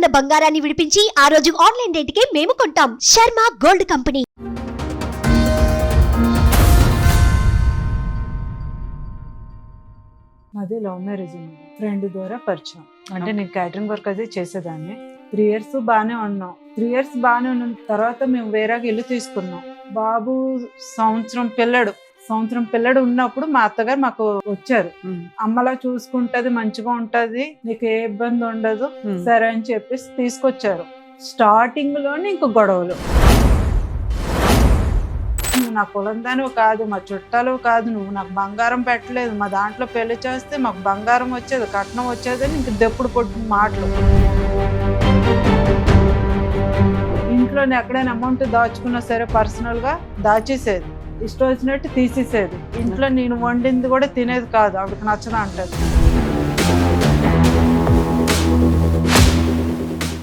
ఉన్న బంగారాన్ని విడిపించి ఆ రోజు ఆన్లైన్ రేటుకే మేము కొంటాం. Sharma gold company. మాది లవ్ మ్యారేజ్ అండి. ఫ్రెండ్ ద్వారా పరిచయం. అంటే నేను క్యాటరింగ్ వర్క్ అది చేసేదాన్ని. 3 years బాగానే ఉన్నాం. 3 years బాగానే ఉన్న తర్వాత మేము వేరే ఇల్లు తీసుకున్నాం. బాబు సంవత్సరం పిల్లడు ఉన్నప్పుడు మా అత్తగారు మాకు వచ్చారు. అమ్మలా చూసుకుంటది, మంచిగా ఉంటది, నీకు ఏ ఇబ్బంది ఉండదు సరే అని చెప్పేసి తీసుకొచ్చారు. స్టార్టింగ్ లోనే ఇంక గొడవలు. నువ్వు నా కులందానివి కాదు, మా చుట్టాలు కాదు, నువ్వు నాకు బంగారం పెట్టలేదు, మా దాంట్లో పెళ్లి చేస్తే మాకు బంగారం వచ్చేది, కట్నం వచ్చేది అని ఇంక దెప్పుడు కొట్టిన మాటలు. ఇంట్లో ఎక్కడైనా అమౌంట్ దాచుకున్నా సరే పర్సనల్ గా దాచేసేది, ఇష్టం వచ్చినట్టు తీసేసేది. ఇంట్లో నేను వండింది కూడా తినేది కాదు, ఆవిడకి నచ్చదా అంటది.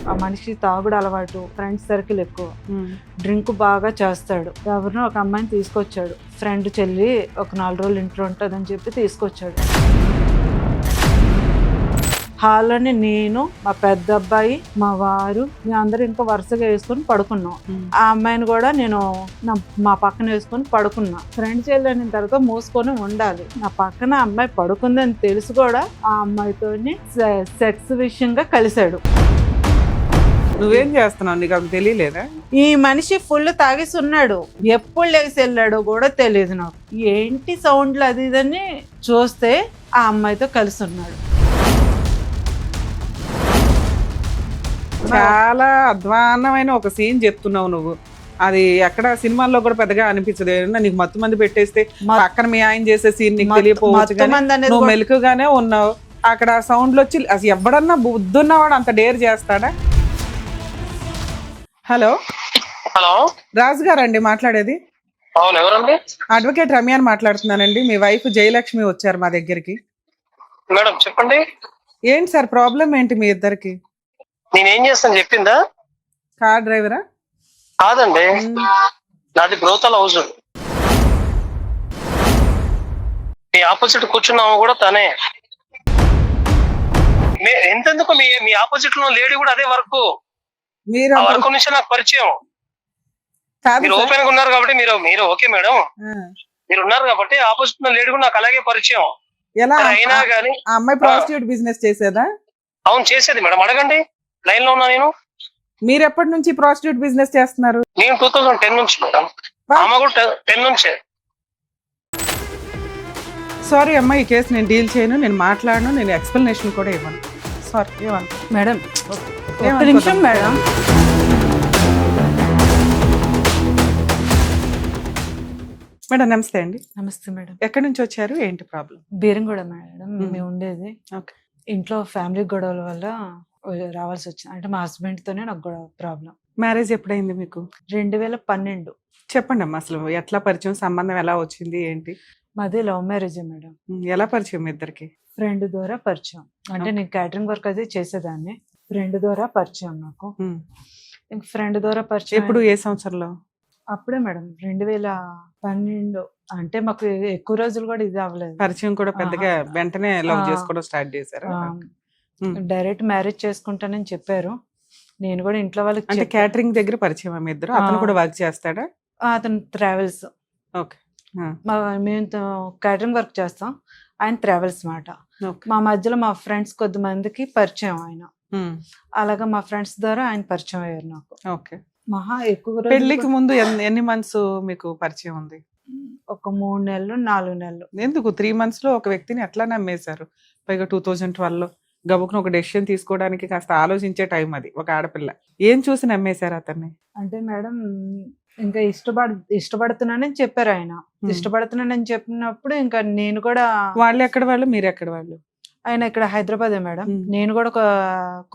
ఆ మనిషి తాగుడు అలవాటు, ఫ్రెండ్స్ సర్కిల్ ఎక్కువ, డ్రింక్ బాగా చేస్తాడు. ఎవరినో ఒక అమ్మాయిని తీసుకొచ్చాడు, ఫ్రెండ్ చెల్లి ఒక 4 రోజులు ఇంట్లో ఉంటుందని చెప్పి తీసుకొచ్చాడు. హాల్లోనే నేను, మా పెద్ద అబ్బాయి, మా వారు, మేమందరూ ఇంకా వరుసగా వేసుకొని పడుకున్నాం. ఆ అమ్మాయిని కూడా నేను మా పక్కన వేసుకొని పడుకున్నా. ఫ్రెండ్ చెల్లి అయిన తర్వాత మూసుకొని ఉండాలి. నా పక్కన అమ్మాయి పడుకుందని తెలుసు కూడా ఆ అమ్మాయితో సెక్స్ విషయంగా కలిశాడు. నువ్వేం చేస్తున్నావు, నీకు అది తెలియలేదా? ఈ మనిషి ఫుల్ తాగేసి ఉన్నాడు, ఎప్పుడు లేచి వెళ్ళాడో కూడా తెలియదు నాకు. ఏంటి సౌండ్లు అది ఇదని చూస్తే ఆ అమ్మాయితో కలిసి ఉన్నాడు. చాలా అధ్వాన్నమైన ఒక సీన్ చెప్తున్నావు నువ్వు. అది ఎక్కడ సినిమాల్లో కూడా పెద్దగా అనిపించదు. నీకు మత్తు మంది పెట్టేస్తే పక్కన మీ ఆయన చేసే సీన్ నీకు తెలియపోవచ్చు, నువ్వు మెలకుగానే ఉన్నావు. అక్కడ సౌండ్లు వచ్చి అసలు ఎవడన్నా బుద్ధున్నవాడు అంత డేర్ చేస్తాడా? హలో హలో, రాజు గారు అండి మాట్లాడేది? అవును, ఎవరండి? అడ్వకేట్ రమ్యాని మాట్లాడుతున్నానండి. మీ వైఫ్ జయలక్ష్మి వచ్చారు మా దగ్గరికి. మేడం చెప్పండి. ఏంటి సార్ ప్రాబ్లం ఏంటి మీ ఇద్దరికి? నేనేం చేస్తాను చెప్పిందా? కార్ డ్రైవరా? కాదండి, నాది బ్రోతల్ హౌస్. మీ ఆపోజిట్ కూర్చున్నాము కూడా తనే. ఎంతెందుకు మీ ఆపోజిట్ లో లేడీ కూడా అదే వర్క్. మీరు వర్క్ నుంచి నాకు పరిచయం. మీరు ఓపెన్ గా ఉన్నారు కాబట్టి మీరు ఓకే మేడం, మీరు ఉన్నారు కాబట్టి ఆపోజిట్ లో లేడీ కూడా నాకు అలాగే పరిచయం. ఎలా అయినా కానీ ఆ అమ్మాయి ప్రాస్టిట్యూట్ బిజినెస్ చేసేదా? అవును చేసేది మేడం, అడగండి. లైన్ లో ఉన్నా నేను. మీరు ఎప్పటి నుంచి ప్రాస్టిట్యూట్ బిజినెస్ చేస్తున్నారు? నేను 2010 నుంచి మేడం, ఆమె కూడా 10 నుంచే. సారీ అమ్మా, ఈ కేసు నేను డీల్ చేయను, నేను మాట్లాడను, నేను ఎక్స్ప్లెనేషన్ కూడా ఇవ్వను. సారీ. ఏమను మేడం, ఒక్క నిమిషం మేడం. మేడం నమస్తే అండి. నమస్తే మేడం. ఎక్కడి నుంచి వచ్చారు, ఏంటి ప్రాబ్లం? బీరంగూడ మేడం మేము ఉండేది. ఇంట్లో ఫ్యామిలీ గొడవల వల్ల రావాల్సి వచ్చింది. అంటే మా హస్బెండ్ తోనే నాకు గొడవ ప్రాబ్లం. మ్యారేజ్ ఎప్పుడైంది మీకు? 2012. చెప్పండి అమ్మా, అసలు ఎట్లా పరిచయం, సంబంధం ఎలా వచ్చింది, ఏంటి? మాది లవ్ మ్యారేజ్ మేడం. ఎలా పరిచయం మీ ఇద్దరికి? ఫ్రెండ్ ద్వారా పరిచయం. అంటే నేను క్యాటరింగ్ వర్క్ అది చేసేదాన్ని. ఫ్రెండ్ ద్వారా పరిచయం నాకు. ఫ్రెండ్ ద్వారా పరిచయం. ఎప్పుడు, ఏ సంవత్సరంలో? అప్పుడే మేడం 2012. అంటే మాకు ఎక్కువ రోజులు కూడా ఇది అవ్వలేదు. పరిచయం కూడా పెద్దగా వెంటనే లవ్ చేసుకోవడం స్టార్ట్ చేశారు? డైరెక్ట్ మ్యారేజ్ చేసుకుంటానని చెప్పారు. నేను కూడా ఇంట్లో వాళ్ళకి. అంటే క్యాటరింగ్ దగ్గర పరిచయం మీ ఇద్దరు? అతను కూడా వర్క్ చేస్తాడా? అతను ట్రావెల్స్. ఓకే. మేము క్యాటరింగ్ వర్క్ చేస్తాం, ఆయన ట్రావెల్స్ మాట. మా మధ్యలో మా ఫ్రెండ్స్ కొద్ది మందికి పరిచయం ఆయన. అలాగా మా ఫ్రెండ్స్ ద్వారా ఆయన పరిచయం అయ్యారు నాకు. ఓకే. మహా ఎక్కువ. పెళ్లికి ముందు ఎన్ని మంత్స్ మీకు పరిచయం ఉంది? ఒక 3 నెలలు 4 నెలలు. ఎందుకు 3 months లో ఒక వ్యక్తిని ఎట్లా నమ్మేశారు? పైగా 2012లో గబుకున ఒక డెసిషన్ తీసుకోవడానికి కాస్త ఆలోచించే టైం అది. ఒక ఆడపిల్ల ఏం చూసి నమ్మేశారు అతన్ని? అంటే మేడం ఇంకా ఇష్టపడుతున్నానని చెప్పారు ఆయన. ఇష్టపడుతున్నానని చెప్పినప్పుడు ఇంకా నేను కూడా. వాళ్ళు ఎక్కడ వాళ్ళు, మీరు ఎక్కడ వాళ్ళు? ఆయన ఇక్కడ హైదరాబాదే మేడం. నేను కూడా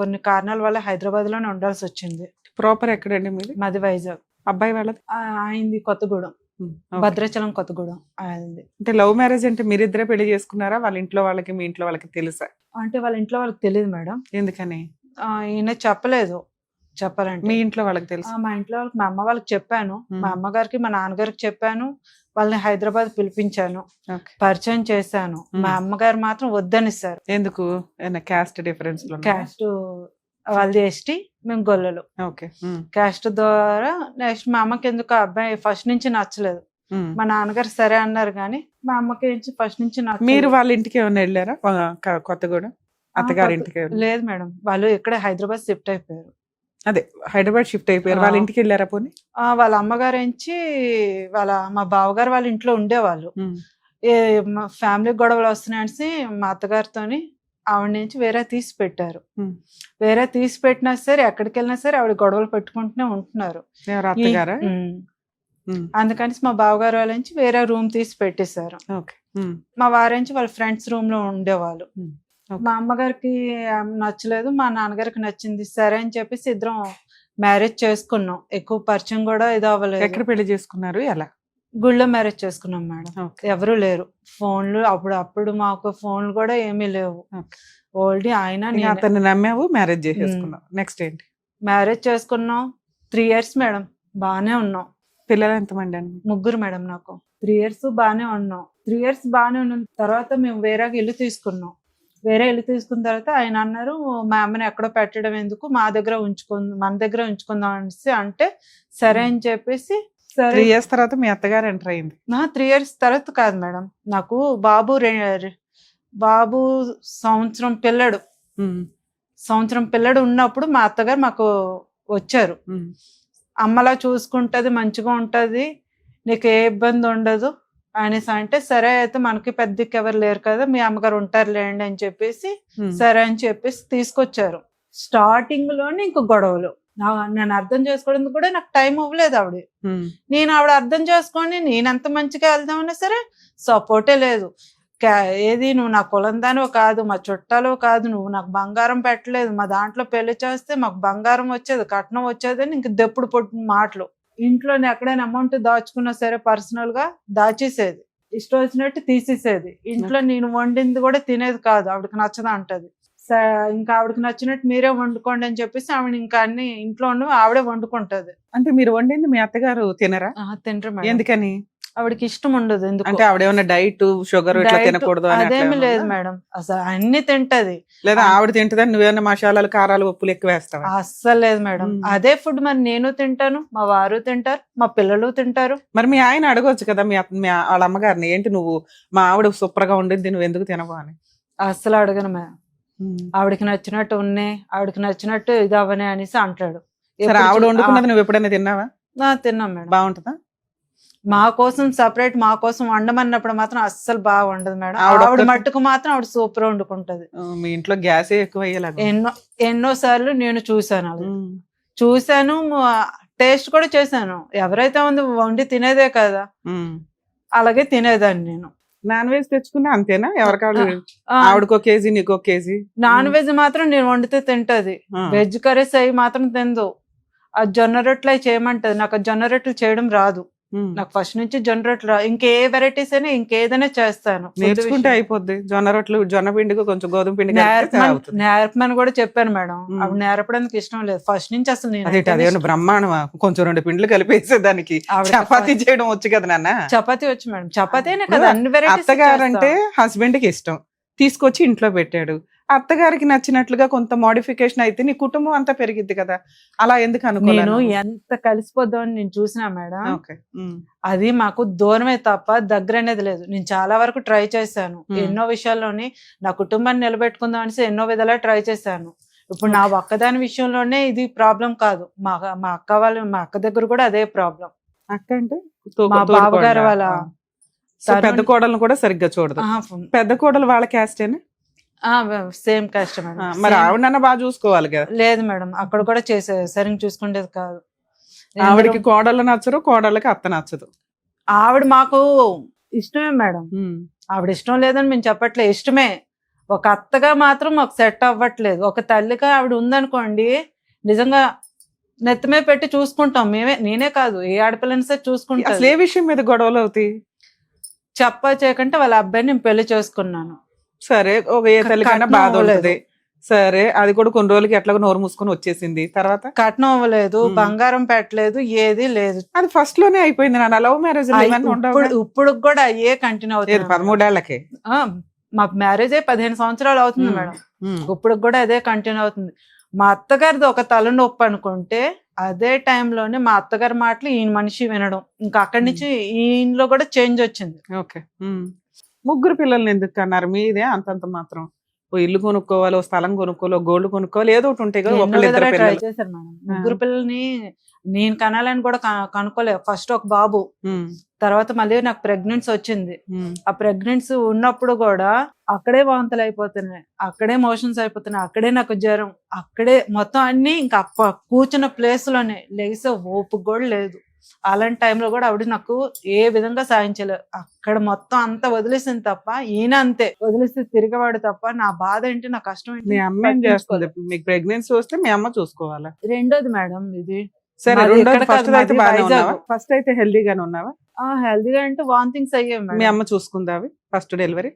కొన్ని కారణాల వల్ల హైదరాబాద్ లోనే ఉండాల్సి వచ్చింది. ప్రాపర్ ఎక్కడండి మీది? మాది వైజాగ్. అబ్బాయి వాళ్ళది? ఆయనది కొత్తగూడెం, భద్రాచలం కొత్తగూడెం ఆయనది. అంటే లవ్ మ్యారేజ్ అంటే మీరిద్దరే పెళ్లి చేసుకున్నారా? వాళ్ళ ఇంట్లో వాళ్ళకి మీ ఇంట్లో వాళ్ళకి తెలుసా? అంటే వాళ్ళ ఇంట్లో వాళ్ళకి తెలియదు మేడం. ఎందుకని? ఈయన చెప్పలేదు. చెప్పాలంటే మీ ఇంట్లో వాళ్ళకి తెలుసు? మా ఇంట్లో వాళ్ళకి, మా అమ్మ వాళ్ళకి చెప్పాను. మా అమ్మగారికి మా నాన్నగారికి చెప్పాను. వాళ్ళని హైదరాబాద్ పిలిపించాను, పరిచయం చేశాను. మా అమ్మగారు మాత్రం వద్దనిస్తారు. ఎందుకు? Caste difference? క్యాస్ట్ వాళ్ళది ఎస్టీ, మేము గొల్లలు. ఓకే. క్యాస్ట్ ద్వారా నెక్స్ట్ మా అమ్మకి ఎందుకు ఆ అబ్బాయి ఫస్ట్ నుంచి నచ్చలేదు. మా నాన్నగారు సరే అన్నారు కానీ మా అమ్మకి ఫస్ట్ నుంచి మీరు నచ్చలేదు. వాళ్ళ ఇంటికి ఏమైనా వెళ్ళారా కొత్తగూడెం అత్తగారి ఇంటికి? లేదు మేడం, వాళ్ళు ఇక్కడే హైదరాబాద్ షిఫ్ట్ అయిపోయారు. అదే హైదరాబాద్ షిఫ్ట్ అయిపోయారు. వాళ్ళ ఇంటికి వెళ్ళారా పోనీ? వాళ్ళ అమ్మగారు మా బావగారు వాళ్ళ ఇంట్లో ఉండేవాళ్ళు. మా ఫ్యామిలీ గొడవలు వస్తున్నాయని మా అత్తగారితోని ఆవిడ నుంచి వేరే తీసి పెట్టారు. వేరే తీసి పెట్టినా సరే ఎక్కడికి వెళ్ళినా సరే ఆవిడ గొడవలు పెట్టుకుంటూనే ఉంటున్నారు. అత్తగారా? అందుకని మా బావగారు వాళ్ళ నుంచి వేరే రూమ్ తీసి పెట్టేశారు. మా వారించి వాళ్ళ ఫ్రెండ్స్ రూమ్ లో ఉండేవాళ్ళు. మా అమ్మగారికి నచ్చలేదు, మా నాన్నగారికి నచ్చింది. సరే అని చెప్పేసి ఇద్దరం మ్యారేజ్ చేసుకున్నాం. ఎక్కువ పరిచయం కూడా ఇది అవ్వలేదు. ఎక్కడ పెళ్లి చేసుకున్నారు? ఎలా? గుళ్ళో మ్యారేజ్ చేసుకున్నాం మేడం. ఎవరు లేరు. ఫోన్లు అప్పుడు మాకు ఫోన్లు కూడా ఏమీ లేవు. ఓల్డ్ ఆయన అతన్ని నమ్మావు, మ్యారేజ్ చేసేసుకున్నావు. నెక్స్ట్ ఏంటి? మ్యారేజ్ చేసుకున్నాం 3 years మేడం, బాగానే ఉన్నాం. పిల్లలు ఎంతమంది అండి? 3 మేడం. నాకు 3 years బాగానే ఉన్నాం. 3 years బాగానే ఉన్న తర్వాత మేము వేరే ఇల్లు తీసుకున్నాం. వేరే ఇల్లు తీసుకున్న తర్వాత ఆయన అన్నారు, మా అమ్మని ఎక్కడో పెట్టడం ఎందుకు, మన దగ్గర ఉంచుకుందాం అనేసి అంటే సరే అని చెప్పేసి 3 years తర్వాత మీ అత్తగారు ఎంటర్ అయింది? 3 years తర్వాత కాదు మేడం, నాకు బాబు సంవత్సరం పిల్లడు ఉన్నప్పుడు మా అత్తగారు మాకు వచ్చారు. అమ్మలా చూసుకుంటది, మంచిగా ఉంటది, నీకు ఏ ఇబ్బంది ఉండదు అనేసి అంటే సరే అయితే మనకి పెద్దకి ఎవరు లేరు కదా, మీ అమ్మగారు ఉంటారు లేండి అని చెప్పేసి సరే అని చెప్పేసి తీసుకొచ్చారు. స్టార్టింగ్ లోనే ఇంక గొడవలు. నేను అర్థం చేసుకోవడానికి కూడా నాకు టైం అవ్వలేదు. ఆవిడ అర్థం చేసుకొని నేనెంత మంచిగా వెళ్దామన్నా సరే సపోర్టే లేదు. ఏది నువ్వు నా కులం దానివో కాదు, మా చుట్టాలో కాదు, నువ్వు నాకు బంగారం పెట్టలేదు, మా దాంట్లో పెళ్లి చేస్తే మాకు బంగారం వచ్చేది, కట్నం వచ్చేది అని ఇంక దెప్పుడు పొట్టిన మాటలు. ఇంట్లో ఎక్కడైనా అమౌంట్ దాచుకున్నా సరే పర్సనల్ గా దాచేసేది, ఇష్టం వచ్చినట్టు తీసేసేది. ఇంట్లో నేను వండింది కూడా తినేది కాదు, ఆవిడకి నచ్చదా అంటది. ఇంకా ఆవిడకి నచ్చినట్టు మీరే వండుకోండి అని చెప్పేసి ఆవిడ ఇంకా అన్ని ఇంట్లో ఆవిడే వండుకుంటది. అంటే మీరు వండింది మీ అత్తగారు తినరా? తినరు. ఎందుకని? ఆవిడకి ఇష్టం ఉండదు. ఎందుకు అంటే ఆవిడ ఏమన్నా డైట్ షుగర్ ఇట్లా తినకూడదు అదేమి లేదు మేడం, అసలు అన్ని తింటది. లేదా ఆవిడ తింటదని నువ్వేమన్నా మసాలాలు కారాలు ఉప్పులు ఎక్కువ వేస్తావా? అస్సలు లేదు మేడం, అదే ఫుడ్ మరి నేను తింటాను, మా వారు తింటారు, మా పిల్లలు తింటారు. మరి మీ ఆయన అడగొచ్చు కదా వాళ్ళ అమ్మగారిని, ఏంటి నువ్వు మా ఆవిడ సూపర్ గా ఉండింది నువ్వు ఎందుకు తినవా అని? అస్సలు అడగను మేడం. ఆవిడకి నచ్చినట్టు ఆవిడకి నచ్చినట్టు ఇది అవనే అనేసి అంటాడు. ఆవిడ వండుకున్నది నువ్వు ఎప్పుడైనా తిన్నావా? తిన్నాం మేడం. బాగుంటుందా? మా కోసం సపరేట్ మా కోసం వండమన్నప్పుడు మాత్రం అస్సలు బాగా వండదు మేడం. ఆవిడ మట్టుకు మాత్రం ఆవిడ సూపర్ వండుకుంటది. మీ ఇంట్లో గ్యాసే ఎక్కువ అయ్యేలాగా ఎన్నో సార్లు నేను చూసాను, టేస్ట్ కూడా చేశాను. ఎవరైతే వండి తినేదే కదా, అలాగే తినేదాన్ని నేను. నాన్ వెజ్ తెచ్చుకున్నా అంతేనా? ఎవరికాడు ఆవిడకో కేజీ నీకో కేజీ? నాన్ వెజ్ మాత్రం నేను వండితే తింటది, వెజ్ కర్రీస్ అవి మాత్రం తిందు. ఆ జొన్న రొట్టెలు అవి చేయమంటది, నాకు జొన్న రొట్టెలు చేయడం రాదు. నాకు ఫస్ట్ నుంచి జొన్న రొట్టెలు ఇంకే వెరైటీస్ అయినా ఇంకేదైనా చేస్తాను, నేర్చుకుంటే అయిపోద్ది. జొన్న రొట్టెలు జొన్న పిండికి కొంచెం గోధుమ పిండి నేర్పమని కూడా చెప్పాను మేడం. అవి నేర్పడానికి ఇష్టం లేదు ఫస్ట్ నుంచి. అసలు నేను బ్రహ్మాండమా కొంచెం 2 పిండ్లు కలిపేసేదానికి చపాతీ చేయడం వచ్చు కదా నాన్న? చపాతీ వచ్చు మేడం, చపాతీనే కదా అన్ని వెరైటీస్. అత్తగారంటే హస్బెండ్ కి ఇష్టం, తీసుకొచ్చి ఇంట్లో పెట్టాడు. అత్తగారికి నచ్చినట్లుగా కొంత మోడిఫికేషన్ అయితే నీ కుటుంబం అంతా పెరిగిద్ది కదా, అలా ఎందుకు అనుకున్నాను? ఎంత కలిసిపోద్దామని నేను చూసినా మేడం, అది మాకు దూరమే తప్ప దగ్గర అనేది లేదు. నేను చాలా వరకు ట్రై చేశాను, ఎన్నో విషయాల్లోని నా కుటుంబాన్ని నిలబెట్టుకుందాం అనేసి ఎన్నో విధాలా ట్రై చేశాను. ఇప్పుడు నా ఒక్కదాని విషయంలోనే ఇది ప్రాబ్లం కాదు, మా అక్క దగ్గర కూడా అదే ప్రాబ్లం. అక్క అంటే మా బావగారు వాళ్ళ పెద్ద కోడలను కూడా సరిగ్గా చూడదు. పెద్ద కోడలు వాళ్ళ క్యాస్టేనా? Same cost madam. మరి ఆవిడన్నా బాగా చూసుకోవాలి కదా? లేదు మేడం, అక్కడ కూడా సరిగ్గా చూసుకునేది కాదు. ఆవిడకి కోడళ్ళు నచ్చరు, కోడళ్ళకి అత్త నచ్చదు. ఆవిడ మాకు ఇష్టమే మేడం, ఆవిడ ఇష్టం లేదని మేము చెప్పట్లేదు, ఇష్టమే. ఒక అత్తగా మాత్రం మాకు సెట్ అవ్వట్లేదు. ఒక తల్లిగా ఆవిడ ఉందనుకోండి, నిజంగా నెత్తమే పెట్టి చూసుకుంటాం నేనే కాదు, ఏ ఆడపిల్లని సరే చూసుకుంటాం. అసలు ఏ విషయం మీద గొడవలు అవుతాయి? చేయకంటే వాళ్ళ అబ్బాయిని నేను పెళ్లి చేసుకున్నాను. సరే, ఒక ఏ తల్లికైనా బాధ ఉంటుంది. సరే, అది కూడా కొన్ని రోజులకి ఎట్లాగో నోరు మూసుకొని వచ్చేసింది. తర్వాత కట్నం అవ్వలేదు, బంగారం పెట్టలేదు, ఏది లేదు. అది ఫస్ట్ లోనే అయిపోయింది. నా లవ్ మ్యారేజ్ ఇప్పుడు కూడా అయ్యే కంటిన్యూ అవుతుంది. 13 ఏళ్లకే మా మ్యారేజ్ 15 సంవత్సరాలు అవుతుంది మేడం, ఇప్పుడు కూడా అదే కంటిన్యూ అవుతుంది. మా అత్తగారిది ఒక తలనొప్పి అనుకుంటే అదే టైంలోనే మా అత్తగారి మాటలు ఈయన మనిషి వినడం, ఇంకా అక్కడి నుంచి ఈయనలో కూడా చేంజ్ వచ్చింది. ఓకే. ముగ్గురు పిల్లల్ని ఎందుకు అన్నారు? మీదే అంతంత మాత్రం ఓ ఇల్లు కొనుక్కోవాలి, ఓ స్థలం కొనుక్కోవాలి, గోల్డ్ కొనుక్కోవాలి, ఏదో ఒకటి ఉంటాయి కదా. ఎన్నో ఒకళ్ళిద్దరు విధాలుగా ట్రై పిల్లలు. చేశాను మేడం. ముగ్గురు పిల్లల్ని నేను కనాలని కూడా కనుక్కోలేదు. ఫస్ట్ ఒక బాబు, తర్వాత మళ్ళీ నాకు ప్రెగ్నెన్సీ వచ్చింది. ఆ ప్రెగ్నెన్సీ ఉన్నప్పుడు కూడా అక్కడే వాంతులు అయిపోతున్నాయి, అక్కడే మోషన్స్ అయిపోతున్నాయి, అక్కడే నాకు జ్వరం, అక్కడే మొత్తం అన్ని ఇంకా కూర్చున్న ప్లేస్ లోనే లేసే ఓపిక కూడా లేదు. అలాంటి టైంలో కూడా ఆవిడ నాకు ఏ విధంగా సాధించలేదు. అక్కడ మొత్తం అంతా వదిలేసింది తప్ప, ఈయన అంతే వదిలేసి తిరిగేవాడు తప్ప, నా బాధ ఏంటి, నా కష్టం మీ ఏంటి అమ్మ ఏం చేస్తుంది? మీకు ప్రెగ్నెన్సీ వస్తే మీ అమ్మ చూసుకోవాలా? రెండోది మేడం ఇది. సరే, మాది రెండోది ఎక్కడ ఫస్ట్ కాదు, అయితే మాది బాగానే వైజాగ్. ఉన్నావా? ఫస్ట్ అయితే హెల్దీగానే ఉన్నావా? హెల్దీగా అంటే వాంతింగ్స్ అయ్యాయి మీ మేడం. అమ్మ చూసుకుందా అవి first delivery?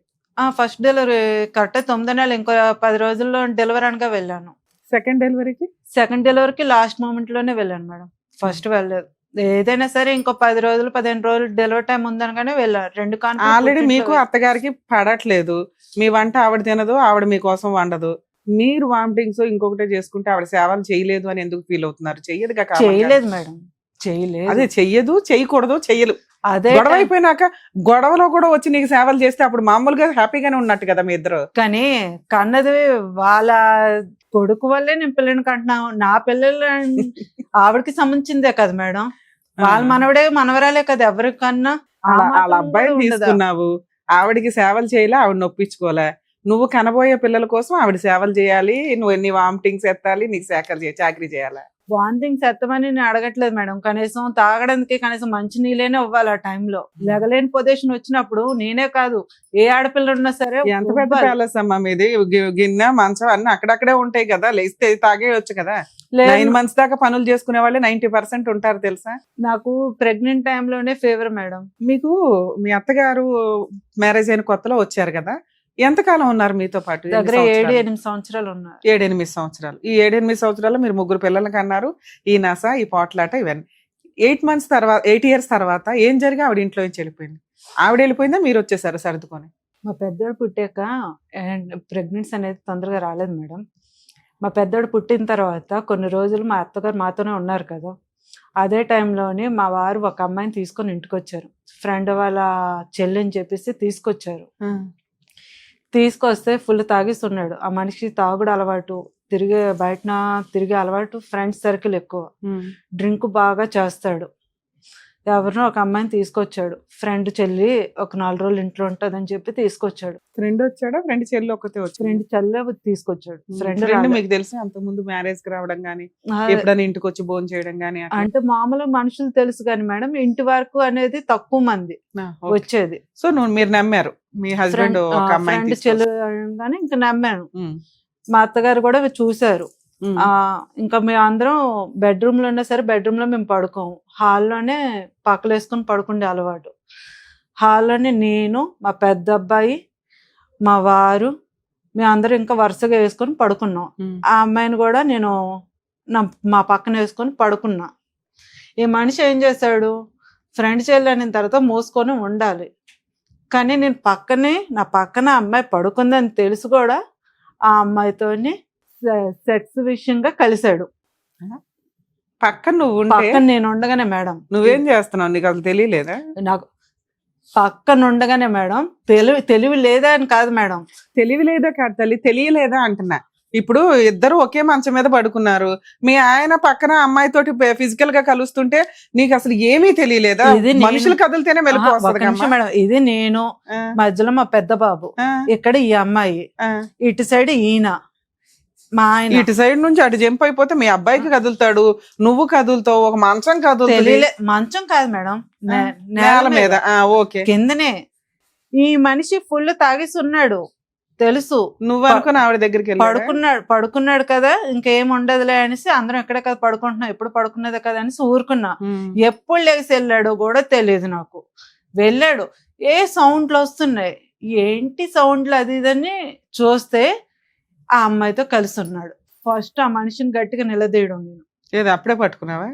First delivery correct 9 నెలలు, ఇంకో 10 రోజుల్లో డెలివరీ అనగా వెళ్ళాను. సెకండ్ డెలివరీకి? సెకండ్ డెలివరీకి లాస్ట్ మూమెంట్ లోనే వెళ్ళాను మేడం, ఫస్ట్ వెళ్ళలేదు. ఏదైనా సరే ఇంకో 10 రోజులు 15 రోజులు డెలివరీ టైం ఉందనగానే వెళ్ళాను. 2 ఆల్రెడీ మీకు అత్తగారికి పడట్లేదు, మీ వంట ఆవిడ తినదు, ఆవిడ మీకోసం వండదు, మీరు వామిటింగ్స్ ఇంకొకటే చేసుకుంటే ఆవిడ సేవలు చేయలేదు అని ఎందుకు ఫీల్ అవుతున్నారు? చెయ్యదుగా. చేయలేదు మేడం, చేయలేదు. అదే చెయ్యదు, చేయకూడదు, చెయ్యలు. అదే గొడవ అయిపోయినాక గొడవలో కూడా వచ్చి నీకు సేవలు చేస్తే అప్పుడు మామూలుగా హ్యాపీగానే ఉన్నట్టు కదా మీ ఇద్దరు. కానీ కన్నది వాళ్ళ కొడుకు వల్లే నేను పిల్లని కంటున్నాను. నా పిల్లలు ఆవిడకి సంబంధించిందే కదా మేడం, వాళ్ళ మనవడే మనవరాలే కదా ఎవరికన్నా. వాళ్ళ అబ్బాయిని తీసుకున్నావు, ఆవిడికి సేవలు చేయలే, ఆవిడ నొప్పించుకోలే. నువ్వు కనబోయే పిల్లల కోసం ఆవిడ సేవలు చేయాలి, నువ్వు ఎన్ని వామిటింగ్స్ ఎత్తాలి, నీకు చాకరీ చేయాలి. వాంతింగ్స్ ఎత్తమని నేను అడగట్లేదు మేడం, కనీసం తాగడానికి కనీసం మంచి నీళ్ళనే ఇవ్వాలి. ఆ టైంలో లెగలేని పొజిషన్ వచ్చినప్పుడు నేనే కాదు, ఏ ఆడపిల్ల ఉన్నా సరే. ఎంత పెద్ద ప్యాలెస్ అమ్మా మీది, గిన్నె మంచం అన్ని అక్కడక్కడే ఉంటాయి కదా, లేస్తే తాగేయచ్చు కదా. 9 months దాకా పనులు చేసుకునే వాళ్ళే 90% ఉంటారు తెలుసా. నాకు ప్రెగ్నెంట్ టైంలోనే ఫీవర్ మేడం. మీకు మీ అత్తగారు మ్యారేజ్ అయిన కొత్తలో వచ్చారు కదా, ఎంతకాలం ఉన్నారు మీతో పాటు? దగ్గర 7-8 సంవత్సరాలు ఉన్నారు. 7-8 సంవత్సరాలు. ఈ 7-8 సంవత్సరాలు మీరు ముగ్గురు పిల్లలకి అన్నారు, ఈ నస, ఈ పోట్లాట, ఇవన్నీ. 8 months తర్వాత, 8 years తర్వాత ఏం జరిగి ఆవిడ ఇంట్లో నుంచి వెళ్ళిపోయింది? ఆవిడ వెళ్ళిపోయిందా, మీరు వచ్చేసారు సర్దుకొని? మా పెద్దోడు పుట్టాక ప్రెగ్నెన్సీ అనేది తొందరగా రాలేదు మేడం. మా పెద్దోడు పుట్టిన తర్వాత కొన్ని రోజులు మా అత్తగారు మాతోనే ఉన్నారు కదా, అదే టైంలోనే మా వారు ఒక అమ్మాయిని తీసుకొని ఇంటికి వచ్చారు. ఫ్రెండ్ వాళ్ళ చెల్లి అని చెప్పేసి తీసుకొచ్చారు. తీసుకొస్తే ఫుల్ తాగిస్తున్నాడు. ఆ మనిషికి తాగుడు అలవాటు, బయటన తిరిగే అలవాటు, ఫ్రెండ్స్ సర్కిల్ ఎక్కువ, డ్రింక్ బాగా చేస్తాడు. ఎవరినో ఒక అమ్మాయిని తీసుకొచ్చాడు. ఫ్రెండ్ చెల్లి ఒక 4 రోజులు ఇంట్లో ఉంటదని చెప్పి తీసుకొచ్చాడు. ఫ్రెండ్ వచ్చాడా? ఫ్రెండ్ చెల్లి ఒకతే వచ్చి? ఫ్రెండ్ చెల్లె తీసుకొచ్చాడు. ఫ్రెండ్ మీకు తెలిసి అంత ముందు మ్యారేజ్ కి రావడం గానీ, ఎప్పుడైనా ఇంటికి వచ్చి భోజనం చేయడం గానీ? అంటే మామూలు మనుషులు తెలుసు కానీ మేడం, ఇంటి వరకు అనేది తక్కువ మంది వచ్చేది. సో మీరు నమ్మారు మీ హస్బెండ్ ఒక అమ్మాయి ఫ్రెండ్ చెల్లి కానీ ఇంకా నమ్మాను. మా అత్తగారు కూడా చూసారు. ఇంకా మేము అందరం బెడ్రూమ్ లో ఉన్నా సరే బెడ్రూమ్ లో మేము పడుకోము, హాల్లోనే పక్కలు వేసుకొని పడుకుండే అలవాటు. హాల్లోనే నేను, మా పెద్ద అబ్బాయి, మా వారు, మేము అందరం ఇంకా వరుసగా వేసుకొని పడుకున్నాం. ఆ అమ్మాయిని కూడా నేను మా పక్కన వేసుకొని పడుకున్నా. ఈ మనిషి ఏం చేశాడు, ఫ్రెండ్ చెల్లి తర్వాత మూసుకొని ఉండాలి, కానీ నేను నా పక్కన అమ్మాయి పడుకుందని తెలుసు కూడా ఆ అమ్మాయితోని సెక్స్ విషయంగా కలిశాడు. పక్కన నేను ఉండగానే మేడం. నువ్వేం చేస్తున్నావు, నీకు అసలు తెలియలేదా? నాకు పక్కన ఉండగానే మేడం, తెలివి లేదా అని కాదు మేడం. తెలివి లేదా కాదు తల్లి, తెలియలేదా అంటున్నా. ఇప్పుడు ఇద్దరు ఒకే మంచం మీద పడుకున్నారు, మీ ఆయన పక్కన అమ్మాయితోటి ఫిజికల్ గా కలుస్తుంటే నీకు అసలు ఏమీ తెలియలేదా? మనుషులు కదిలితేనే మెలకు వస్తుంది మేడం. ఇది నేను, మధ్యలో మా పెద్ద బాబు, ఇక్కడ ఈ అమ్మాయి, ఇటు సైడ్ ఈయన, మా ఆయన. ఇటు సైడ్ నుంచి అటు జంప్ అయిపోతే మీ అబ్బాయికి కదులుతాడు, నువ్వు కదులుతావు, ఒక మంచం కదులుతుంది. మంచం కాదు మేడం, నేల మీద. ఓకే, కిందనే. ఈ మనిషి ఫుల్ తాగేసి ఉన్నాడు తెలుసు. నువ్వు అనుకుని ఆవిడ దగ్గరికి పడుకున్నాడు కదా, ఇంకేం ఉండదులే అనేసి అందరం ఎక్కడే కదా పడుకుంటున్నాం, ఎప్పుడు పడుకున్నదే కదా అనేసి ఊరుకున్నా. ఎప్పుడు లేచి వెళ్ళాడో కూడా తెలియదు నాకు. వెళ్ళాడు, ఏ సౌండ్లు వస్తున్నాయి, ఏంటి సౌండ్లు అది ఇదని చూస్తే ఆ అమ్మాయితో కలిసి ఉన్నాడు. ఫస్ట్ ఆ మనిషిని గట్టిగా నిలదీయడం. నేను ఏదో అప్పుడే పట్టుకున్నావా?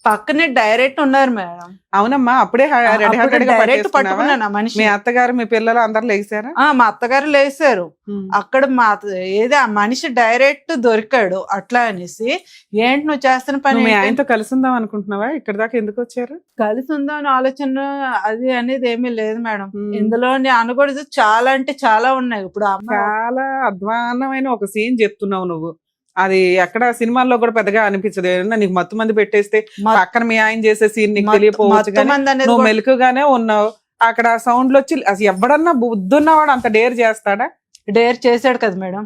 పక్కనే డైరెక్ట్ ఉన్నారు మేడం. అవునమ్మా, అప్పుడే రెడీ హార్టెడ్ గా డైరెక్ట్ పట్టేసుకున్నావా? పట్టుకున్నాను ఆ మనిషి. మీ అత్తగారు మీ పిల్లలు అందరు లేచారా? మా అత్తగారు లేసారు. అక్కడ ఏదో ఆ మనిషి డైరెక్ట్ దొరికాడు అట్లా అనేసి, ఏంటి నువ్వు చేస్తున్న పని, మీ ఆయనతో కలిసి ఉందాం అనుకుంటున్నావా? ఇక్కడ దాకా ఎందుకు వచ్చారు? కలిసి ఉందాం అని ఆలోచన అది అనేది ఏమీ లేదు మేడం. ఇందులో అనకూడదు చాలా అంటే చాలా ఉన్నాయి. ఇప్పుడు చాలా అధ్వాన్నమైన ఒక సీన్ చెప్తున్నావు నువ్వు. అది ఎక్కడ సినిమాల్లో కూడా పెద్దగా అనిపించదు. ఏమన్నా నీకు మత్తు మంది పెట్టేస్తే పక్కన మీ ఆయన చేసే సీన్ నీకు తెలియపోవచ్చు, నువ్వు మెలకుగానే ఉన్నావు. అక్కడ సౌండ్లు వచ్చి అసలు ఎవడన్నా బుద్ధున్నవాడు అంత డేర్ చేస్తాడా? డేర్ చేశాడు కదా మేడం.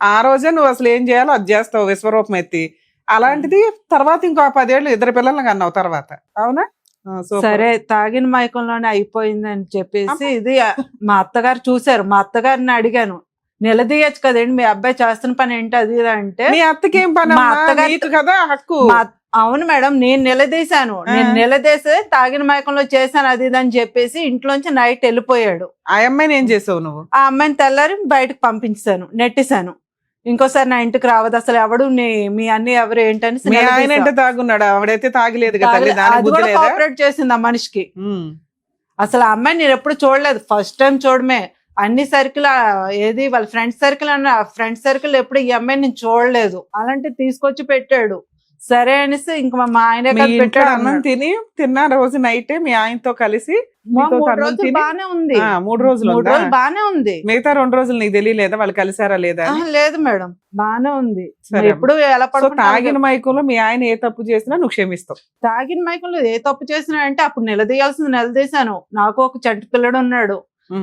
ఆ రోజే నువ్వు అసలు ఏం చేయాలో అది చేస్తావు విశ్వరూపం ఎత్తి. అలాంటిది తర్వాత ఇంకో 10 ఏళ్ళు 2 పిల్లల్ని కన్నావు తర్వాత. అవునా? సరే, తాగిన మైకంలోనే అయిపోయింది అని చెప్పేసి ఇది మా అత్తగారు చూసారు. మా అత్తగారిని అడిగాను, నిలదీయచ్చు కదండి మీ అబ్బాయి చేస్తున్న పని ఏంటి అది అంటే. మీ అత్తకేం పని? మా అత్తగారు కదా హక్కు. అవును మేడం, నేను నిలదీశాను. నేను నిలదీసే తాగిన మైకంలో చేశాను అది ఇది అని చెప్పేసి ఇంట్లోంచి నైట్ వెళ్ళిపోయాడు. ఆ అమ్మాయిని ఏం చేసావు నువ్వు? ఆ అమ్మాయిని తెల్లారి బయటకు పంపించాను, నెట్టేశాను. ఇంకోసారి నా ఇంటికి రావద్దు అసలు, ఎవడు మీ అన్ని ఎవరు ఏంటని. ఆయన అంటే తాగున్నాడు, ఆవిడైతే తాగలేదు కదా. కోఆపరేట్ చేసింది ఆ మనిషికి. అసలు ఆ అమ్మాయి నేను ఎప్పుడు చూడలేదు, ఫస్ట్ టైం చూడమే. అన్ని సర్కిల్ ఏది వాళ్ళ ఫ్రెండ్ సర్కిల్ అన్న ఫ్రెండ్ సర్కిల్ ఎప్పుడు ఈ అమ్మాయి నేను చూడలేదు. అలాంటి తీసుకొచ్చి పెట్టాడు. సరే అనేసి ఇంకా మా ఆయన పెట్టాడు. అన్నం తిన్న రోజు నైట్ మీ ఆయనతో కలిసి బానే ఉంది. 3 రోజులు బానే ఉంది. మిగతా 2 రోజులు నీకు తెలియలేదా వాళ్ళు కలిసారా లేదా? లేదు మేడం, బానే ఉంది. ఎప్పుడు ఎలా తాగిన మైకంలో మీ ఆయన ఏ తప్పు చేసినా నువ్వు క్షమిస్తావు? తాగిన మైకంలో ఏ తప్పు చేసినా అంటే అప్పుడు నిలదీయాల్సింది నిలదీశాను. నాకు ఒక చంటి పిల్లడు ఉన్నాడు,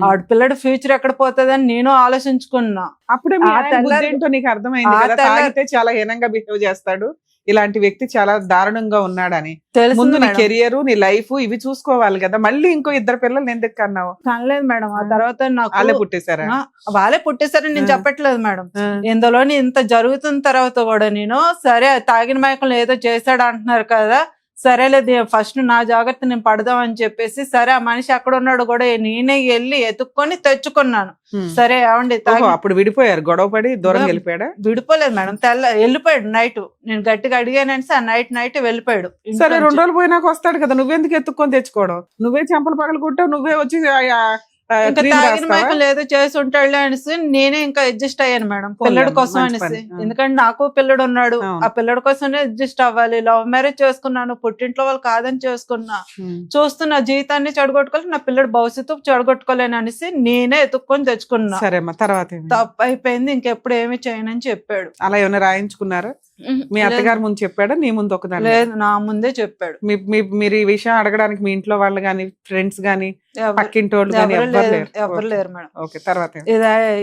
ఆడపిల్లడు ఫ్యూచర్ ఎక్కడ పోతుందని నేను ఆలోచించుకున్నా. అప్పుడే ఏంటో నీకు అర్థమైంది కదా, తాగితే చాలా హీనంగా బిహేవ్ చేస్తాడు, ఇలాంటి వ్యక్తి చాలా దారుణంగా ఉన్నాడని. ముందు నీ కెరియర్ నీ లైఫ్ ఇవి చూసుకోవాలి కదా. మళ్ళీ ఇంకో 2 పిల్లలు ఎందుకు కన్నావు? కనలేదు మేడం. ఆ తర్వాత నాకు వాళ్ళే పుట్టేశారా? వాళ్ళే పుట్టేశారని నేను చెప్పట్లేదు మేడం. ఇందులోని ఇంత జరుగుతున్న తర్వాత కూడా నేను సరే తాగిన మైకంలో ఏదో చేశాడు అంటున్నారు కదా, సరేలేదు ఫస్ట్ నా జాగ్రత్త నేను పడదాం అని చెప్పేసి సరే ఆ మనిషి అక్కడ ఉన్నాడు కూడా నేనే వెళ్ళి ఎత్తుక్కొని తెచ్చుకున్నాను. సరే ఏమండి అప్పుడు విడిపోయారు, గొడవ పడి దూరం వెళ్ళిపోయాడా? విడిపోలేదు మేడం, వెళ్ళిపోయాడు నైట్. నేను గట్టిగా అడిగానని నైట్ వెళ్ళిపోయాడు. సరే 2 రోజులు పోయినాక వస్తాడు కదా, నువ్వెందుకు ఎత్తుక్కొని తెచ్చుకోవడం? నువ్వే చెంపలు పగలు కొట్టావు, నువ్వే వచ్చి తాగిన మైకం ఏదో చేసి ఉంటాడు అనేసి నేనే ఇంకా అడ్జస్ట్ అయ్యాను మేడం, పిల్లడి కోసం అనేసి. ఎందుకంటే నాకు పిల్లడు ఉన్నాడు, ఆ పిల్లడి కోసమే అడ్జస్ట్ అవ్వాలి. లవ్ మ్యారేజ్ చేసుకున్నాను, పుట్టింట్లో వాళ్ళు కాదని చేసుకున్నా. చూస్తున్నా జీవితాన్ని చెడగొట్టుకోవాలి, నా పిల్లడు భవిష్యత్తు చెడగొట్టుకోలేను అనేసి నేనే ఎత్తుక్కొని తెచ్చుకున్నా. సరే తర్వాత తప్పు అయిపోయింది, ఇంకెప్పుడు ఏమి చేయనని చెప్పాడు. అలా ఏమైనా రాయించుకున్నారా? మీ అత్తగారు ముందు చెప్పాడా, నీ ముందు ఒకదాని? లేదు, నా ముందే చెప్పాడు. మీరు ఈ విషయం అడగడానికి మీ ఇంట్లో వాళ్ళు గాని ఫ్రెండ్స్ గాని పక్కింటి వాళ్ళు ఎవరు లేరు మేడం. ఓకే, తర్వాత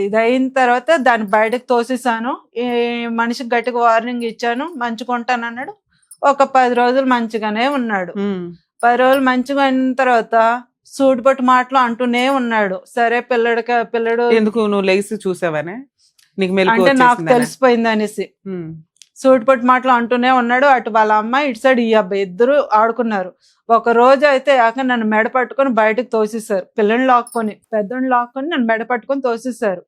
ఇది అయిన తర్వాత దాన్ని బయటకు తోసేసాను. ఈ మనిషికి గట్టిగా వార్నింగ్ ఇచ్చాను, మంచిగా ఉంటానన్నాడు. ఒక 10 రోజులు మంచిగానే ఉన్నాడు. 10 రోజులు మంచిగా అయిన తర్వాత సూటిపట్టు మాటలు అంటూనే ఉన్నాడు. సరే పిల్లడు ఎందుకు నువ్వు లేచి చూసావనే అంటే నాకు తెలిసిపోయింది అనేసి సూటిపట్టు మాటలు అంటూనే ఉన్నాడు. అటు వాళ్ళ అమ్మాయి ఇటు సైడ్ ఈ అబ్బాయి ఇద్దరు ఆడుకున్నారు. ఒక రోజు అయితే నన్ను మెడ పట్టుకొని బయటకు తోసేసారు. పిల్లని లాక్కొని పెద్దోడిని లాక్కొని నన్ను మెడ పట్టుకొని తోసేసారు.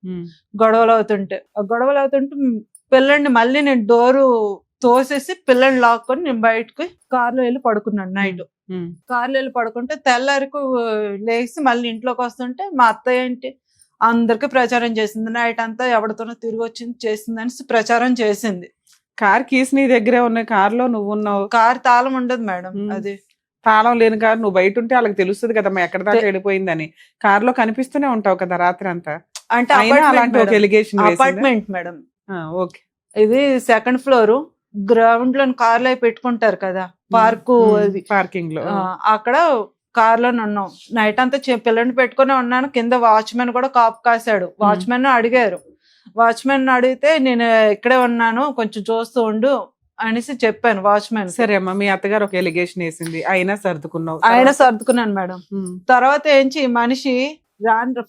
గొడవలు అవుతుంటే పిల్లని మళ్ళీ నేను డోరు తోసేసి పిల్లని లాక్కొని నేను బయటకు కార్లో వెళ్ళి పడుకున్నాను. నైట్ కార్లో వెళ్ళి పడుకుంటే తెల్లారికి లేచి మళ్ళీ ఇంట్లోకి వస్తుంటే మా అత్తయ్య ఏంటి అందరికి ప్రచారం చేసింది, నైట్ అంతా ఎవరితోనో తిరిగి వచ్చింది చేసిందని ప్రచారం చేసింది. కార్ కీస్ నీ దగ్గరే ఉన్నాయి, కార్ లో నువ్వు ఉన్నావు. కార్ తాళం ఉండదు మేడం, అది తాళం లేని కారు నువ్వు బయట ఉంటే వాళ్ళకి తెలుస్తుంది కదా ఎక్కడ దాకా వెళ్ళిపోయిందని. కార్ లో కనిపిస్తూనే ఉంటావు కదా రాత్రి అంతా. అంటే అలాంటి ఒక ఎలిగేషన్ అపార్ట్మెంట్ మేడం. ఓకే, ఇది 2nd ఫ్లోర్, గ్రౌండ్ లో కార్లో పెట్టుకుంటారు కదా పార్కింగ్ లో, అక్కడ కార్ లో ఉన్నాం. నైట్ అంతా పిల్లని పెట్టుకుని ఉన్నాను. కింద వాచ్మెన్ కూడా కాపు కాశాడు. వాచ్మెన్ అడిగారు, వాచ్మెన్ అడిగితే నేను ఇక్కడే ఉన్నాను కొంచెం చూస్తూ ఉండు అనేసి చెప్పాను వాచ్మెన్. సరే అమ్మా, మీ అత్తగారు ఒక ఎలిగేషన్ వేసింది, అయినా సర్దుకున్నాను మేడం. తర్వాత ఏంచి మనిషి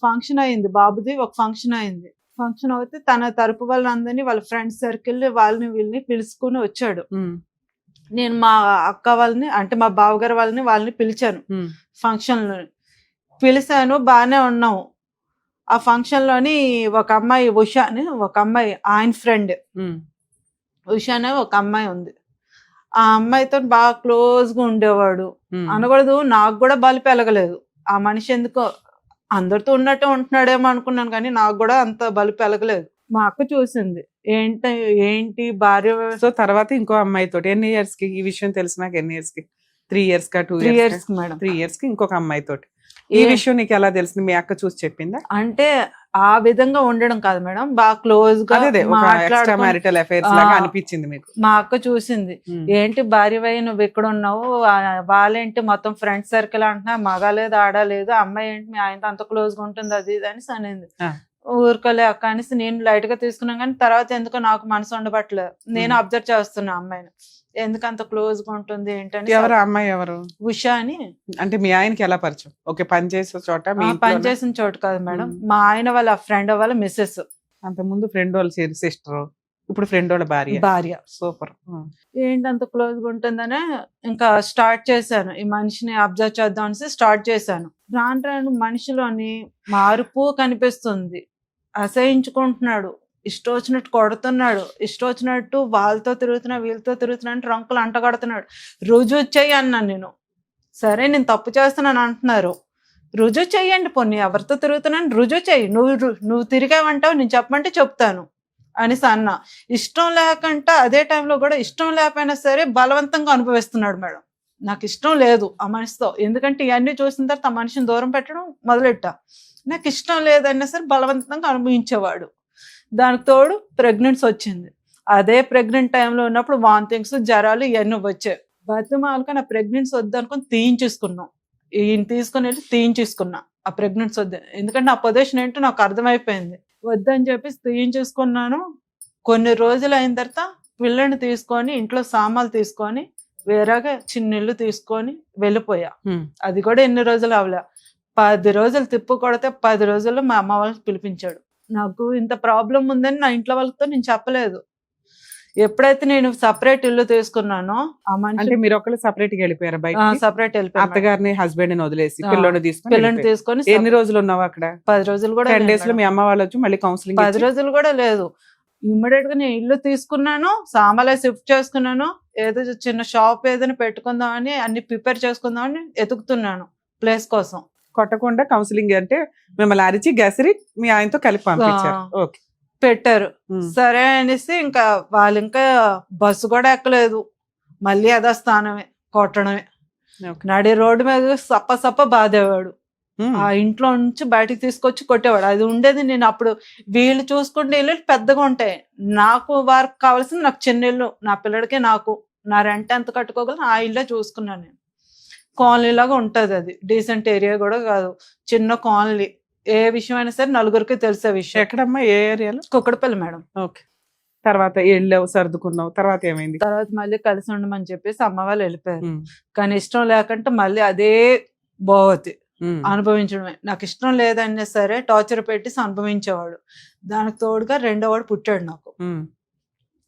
ఫంక్షన్ అయింది, బాబుది ఒక ఫంక్షన్ అయింది. ఫంక్షన్ అయితే తన తరపు వాళ్ళందరినీ వాళ్ళ ఫ్రెండ్స్ సర్కిల్ వాళ్ళని వీళ్ళని పిలుచుకుని వచ్చాడు. నేను మా అక్క వాళ్ళని అంటే మా బావగారు వాళ్ళని పిలిచాను. ఫంక్షన్ లో పిలిచాను, బాగానే ఉన్నాము. ఆ ఫంక్షన్ లోని ఒక అమ్మాయి ఉషా అని ఒక అమ్మాయి, ఆయన ఫ్రెండ్ ఉషా అనే ఒక అమ్మాయి ఉంది. ఆ అమ్మాయితో బాగా క్లోజ్ గా ఉండేవాడు. అనకూడదు, నాకు కూడా బలి పెరగలేదు. ఆ మనిషి ఎందుకో అందరితో ఉన్నట్టే ఉంటున్నాడేమో అనుకున్నాను, కానీ నాకు కూడా అంత బలి పెరగలేదు. మా అక్క చూసింది, ఏంటి భార్య. సో తర్వాత ఇంకో అమ్మాయితో ఎన్ని ఇయర్స్ కి ఈ విషయం తెలిసినాక, ఎన్ని ఇయర్స్ కి? 3 years కా 2 3 years years మేడం. 3 years కి ఇంకొక అమ్మాయితో. ఈ విషయం నీకు ఎలా తెలిసింది? మీ అక్క చూసి చెప్పిందా? అంటే ఆ విధంగా ఉండడం కాదు మేడం, బాగా క్లోజ్ గా ఎక్స్ట్రా మ్యారిటల్ అఫైర్స్ లాగా అనిపించింది మీకు? మా అక్క చూసింది, ఏంటి భార్య వై నువ్వు ఇక్కడ ఉన్నావు, వాళ్ళేంటి మొత్తం ఫ్రెండ్ సర్కిల్ అంటున్నా, మగ లేదు ఆడ లేదు, అమ్మాయి ఏంటి మీ ఆయనతో అంత క్లోజ్ గా ఉంటుంది అది ఇది అని అనింది. ఊరుకోలే అక్క అనేసి నేను లైట్ గా తీసుకున్నాను, కానీ తర్వాత ఎందుకో నాకు మనసు ఉండబట్టలేదు. నేను అబ్జర్వ్ చేస్తున్నా అమ్మాయిని, ఎందుకు అంత క్లోజ్ గా ఉంటుంది ఏంటని. ఎవరు అమ్మాయి? ఎవరు? ఉషా అని. అంటే మీ ఆయనకి ఎలా పరిచయం? ఓకే, పని చేసే చోట? పని చేసిన చోటు కాదు మేడం, మా ఆయన వాళ్ళ ఫ్రెండ్ వాళ్ళ మిస్సెస్. అంత ముందు ఫ్రెండ్ వాళ్ళ సిస్టర్, ఇప్పుడు ఫ్రెండ్ వాళ్ళ భార్య. సూపర్. ఏంటి అంత క్లోజ్ గా ఉంటుందనే ఇంకా స్టార్ట్ చేశాను, ఈ మనిషిని అబ్జర్వ్ చేద్దాం అనేసి స్టార్ట్ చేశాను. రాను రాను మనిషిలోని మార్పు కనిపిస్తుంది. అసహించుకుంటున్నాడు, ఇష్టం వచ్చినట్టు కొడుతున్నాడు, ఇష్టం వచ్చినట్టు వాళ్ళతో తిరుగుతున్నాడు వీళ్ళతో తిరుగుతున్నాడు, రంకులు అంటగడుతున్నాడు. రుజువు చెయ్యి అన్నాను నేను. సరే నేను తప్పు చేస్తున్నాను అంటున్నారు, రుజువు చెయ్యండి, పొన్ని ఎవరితో తిరుగుతున్నాను రుజువు చెయ్యి, నువ్వు తిరిగావంటావు, నేను చెప్పమంటే చెప్తాను అనేసి అన్నా. ఇష్టం లేకుండా అదే టైంలో కూడా ఇష్టం లేకపోయినా సరే బలవంతంగా అనుభవిస్తున్నాడు మేడం. నాకు ఇష్టం లేదు ఆ మనిషితో, ఎందుకంటే ఇవన్నీ చూసిన తర్వాత ఆ మనిషిని దూరం పెట్టడం మొదలెట్టా. నాకు ఇష్టం లేదన్నా సరే బలవంతంగా అనుభవించేవాడు. దానికి తోడు ప్రెగ్నెన్సీ వచ్చింది. అదే ప్రెగ్నెంట్ టైంలో ఉన్నప్పుడు వాంతింగ్స్ జ్వరాలు ఇవన్నీ వచ్చాయి. బతిమాలక నా ప్రెగ్నెన్సీ వద్దనుకొని తీయించేసుకున్నాం. ఈయన తీసుకుని వెళ్ళి తీయించేసుకున్నా ఆ ప్రెగ్నెన్సీ వద్దు, ఎందుకంటే ఆ పొజిషన్ ఏంటో నాకు అర్థమైపోయింది. వద్దని చెప్పేసి తీయించేసుకున్నాను. కొన్ని రోజులు అయిన తర్వాత పిల్లని తీసుకొని ఇంట్లో సామాన్లు తీసుకొని వేరేగా చిన్న ఇల్లు తీసుకొని వెళ్ళిపోయా. అది కూడా ఎన్ని రోజులు అవలే, 10 రోజులు తిప్పు కొడితే 10 రోజుల్లో మా అమ్మ వాళ్ళకి పిలిపించాడు. నాకు ఇంత ప్రాబ్లం ఉందని నా ఇంట్లో వాళ్ళతో నేను చెప్పలేదు. ఎప్పుడైతే నేను సపరేట్ ఇల్లు తీసుకున్నానో ఆ మనిషి, మీరు ఒకళ్ళు సపరేట్ గా వెళ్ళిపోయారు బయట? సపరేట్ వెళ్ళిపోయాను. అత్తగారిని హస్బెండ్ ని వదిలేసి పిల్లని తీసుకొని ఎన్ని రోజులు ఉన్నావు అక్కడ? 10 రోజులు కూడా. 10 days లో మీ అమ్మ వాళ్ళు వచ్చి మళ్ళీ కౌన్సిలింగ్? 10 రోజులు కూడా లేదు. ఇమ్మీడియట్ గా నేను ఇల్లు తీసుకున్నాను, సామాన్లు షిఫ్ట్ చేసుకున్నాను, ఏదో చిన్న షాప్ ఏదైనా పెట్టుకుందామని అన్ని ప్రిపేర్ చేసుకుందామని ఎతుకుతున్నాను ప్లేస్ కోసం. కొట్టకుండా కౌన్సిలింగ్ అంటే మిమ్మల్ని అరిచి గసిరి మీ ఆయనతో కలిపి పంపించారు? ఓకే, పెట్టారు. సరే అనేసి ఇంకా వాళ్ళు ఇంకా బస్సు కూడా ఎక్కలేదు, మళ్ళీ అదే స్థానమే కొట్టడమే. నడి రోడ్డు మీద సప్ప బాధేవాడు. ఆ ఇంట్లో నుంచి బయటకు తీసుకొచ్చి కొట్టేవాడు. అది ఉండేది నేను అప్పుడు వీళ్ళు చూసుకుంటే ఇల్లు పెద్దగా ఉంటాయి, నాకు వారికి కావాల్సింది నాకు చిన్న ఇల్లు, నా పిల్లడికి నాకు నా రెంట్ ఎంత కట్టుకోగలను ఆ ఇల్లే చూసుకున్నాను నేను. కాలనీ లాగా ఉంటది, అది డీసెంట్ ఏరియా కూడా కాదు, చిన్న కాలనీ. ఏ విషయం అయినా సరే నలుగురికి తెలిసే విషయం. ఎక్కడమ్మా, ఏ ఏరియాలో? కుక్కడపల్లి మేడం. ఓకే. తర్వాత వెళ్ళావు, సర్దుకున్నావు, తర్వాత ఏమైంది? తర్వాత మళ్ళీ కలిసి ఉండమని చెప్పేసి అమ్మ వాళ్ళు వెళ్ళిపోయారు. కానీ ఇష్టం లేకుంటే మళ్ళీ అదే భోవతి అనుభవించడమే. నాకు ఇష్టం లేదన్నా సరే టార్చర్ పెట్టి అనుభవించేవాడు. దానికి తోడుగా రెండోవాడు పుట్టాడు నాకు.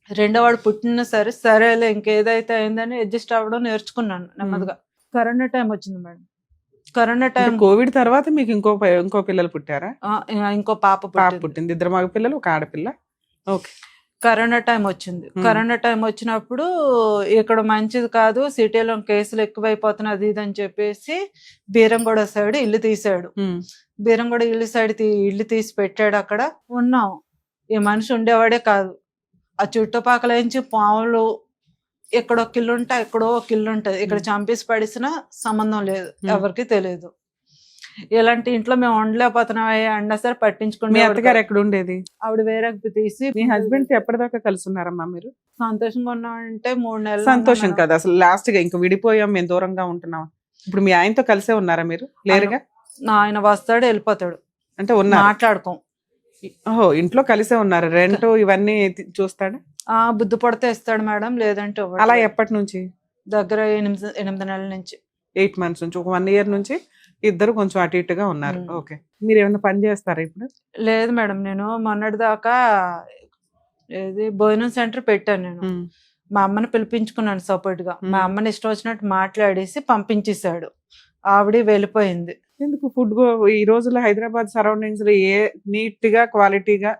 రెండోవాడు పుట్టినా సరే సరేలే ఇంకేదైతే అయిందని అడ్జస్ట్ అవ్వడం నేర్చుకున్నాను నెమ్మదిగా. కరోనా టైం వచ్చింది మేడం. కరోనా టైం, కోవిడ్ తర్వాత మీకు ఇంకో పిల్లలు పుట్టారా? ఇంకో పాప పుట్టింది, 2 మగ పిల్లలు 1 ఆడపిల్ల. ఓకే. కరోనా టైం వచ్చింది. కరోనా టైం వచ్చినప్పుడు ఇక్కడ మంచిది కాదు, సిటీలో కేసులు ఎక్కువైపోతున్నాయి అది ఇది అని చెప్పేసి బీరంగూడ సైడ్ ఇల్లు తీసాడు. బీరంగూడ ఇల్లు తీసి పెట్టాడు. అక్కడ ఉన్నాం. ఈ మనిషి ఉండేవాడే కాదు, ఆ చుట్టుపక్కల నుంచి పాములు ఎక్కడో ఒక ఇల్లు ఉంటా, ఎక్కడో ఒక ఇల్లు ఉంటది, ఇక్కడ చంపేసి పడిసిన సంబంధం లేదు, ఎవరికి తెలియదు. ఇలాంటి ఇంట్లో మేము ఉండలేకపోతున్నాం అన్నా సరే పట్టించుకుంటే. మీ అత్తగారు ఎక్కడ ఉండేది? ఆవిడ వేరే తీసి. మీ హస్బెండ్ తో ఎప్పటిదాకా కలిసి ఉన్నారమ్మా మీరు? సంతోషంగా ఉన్నామంటే 3 నెలలు. సంతోషం కదా అసలు, లాస్ట్ గా ఇంక విడిపోయాం మేము దూరంగా ఉంటున్నాం. ఇప్పుడు మీ ఆయనతో కలిసే ఉన్నారా మీరు? లేరుగా. ఆయన వస్తాడు వెళ్ళిపోతాడు, అంటే ఉన్నా మాట్లాడుకోం. ఓహో, ఇంట్లో కలిసే ఉన్నారు. రెంట్ ఇవన్నీ చూస్తాడు? బుద్ధి పడితే ఇస్తాడు మేడం, లేదంటే. అలా ఎప్పటి నుంచి? దగ్గర 8 నెలల నుంచి. 8 months నుంచి, ఒక 1 year నుంచి ఇద్దరు కొంచెం అటు ఇటుగా ఉన్నారు. ఓకే. మీరు ఏమైనా పని చేస్తారా ఇప్పుడు? లేదు మేడం, నేను మొన్నటి దాకా భోజనం సెంటర్ పెట్టాను. నేను మా అమ్మని పిలిపించుకున్నాను సపోర్ట్ గా. మా అమ్మని ఇష్టం వచ్చినట్టు మాట్లాడేసి పంపించేశాడు. ఆవిడ వెళ్ళిపోయింది. ఎందుకు? ఫుడ్ ఈ రోజుల్లో హైదరాబాద్ సరౌండింగ్స్ లో ఏ నీట్ గా క్వాలిటీగా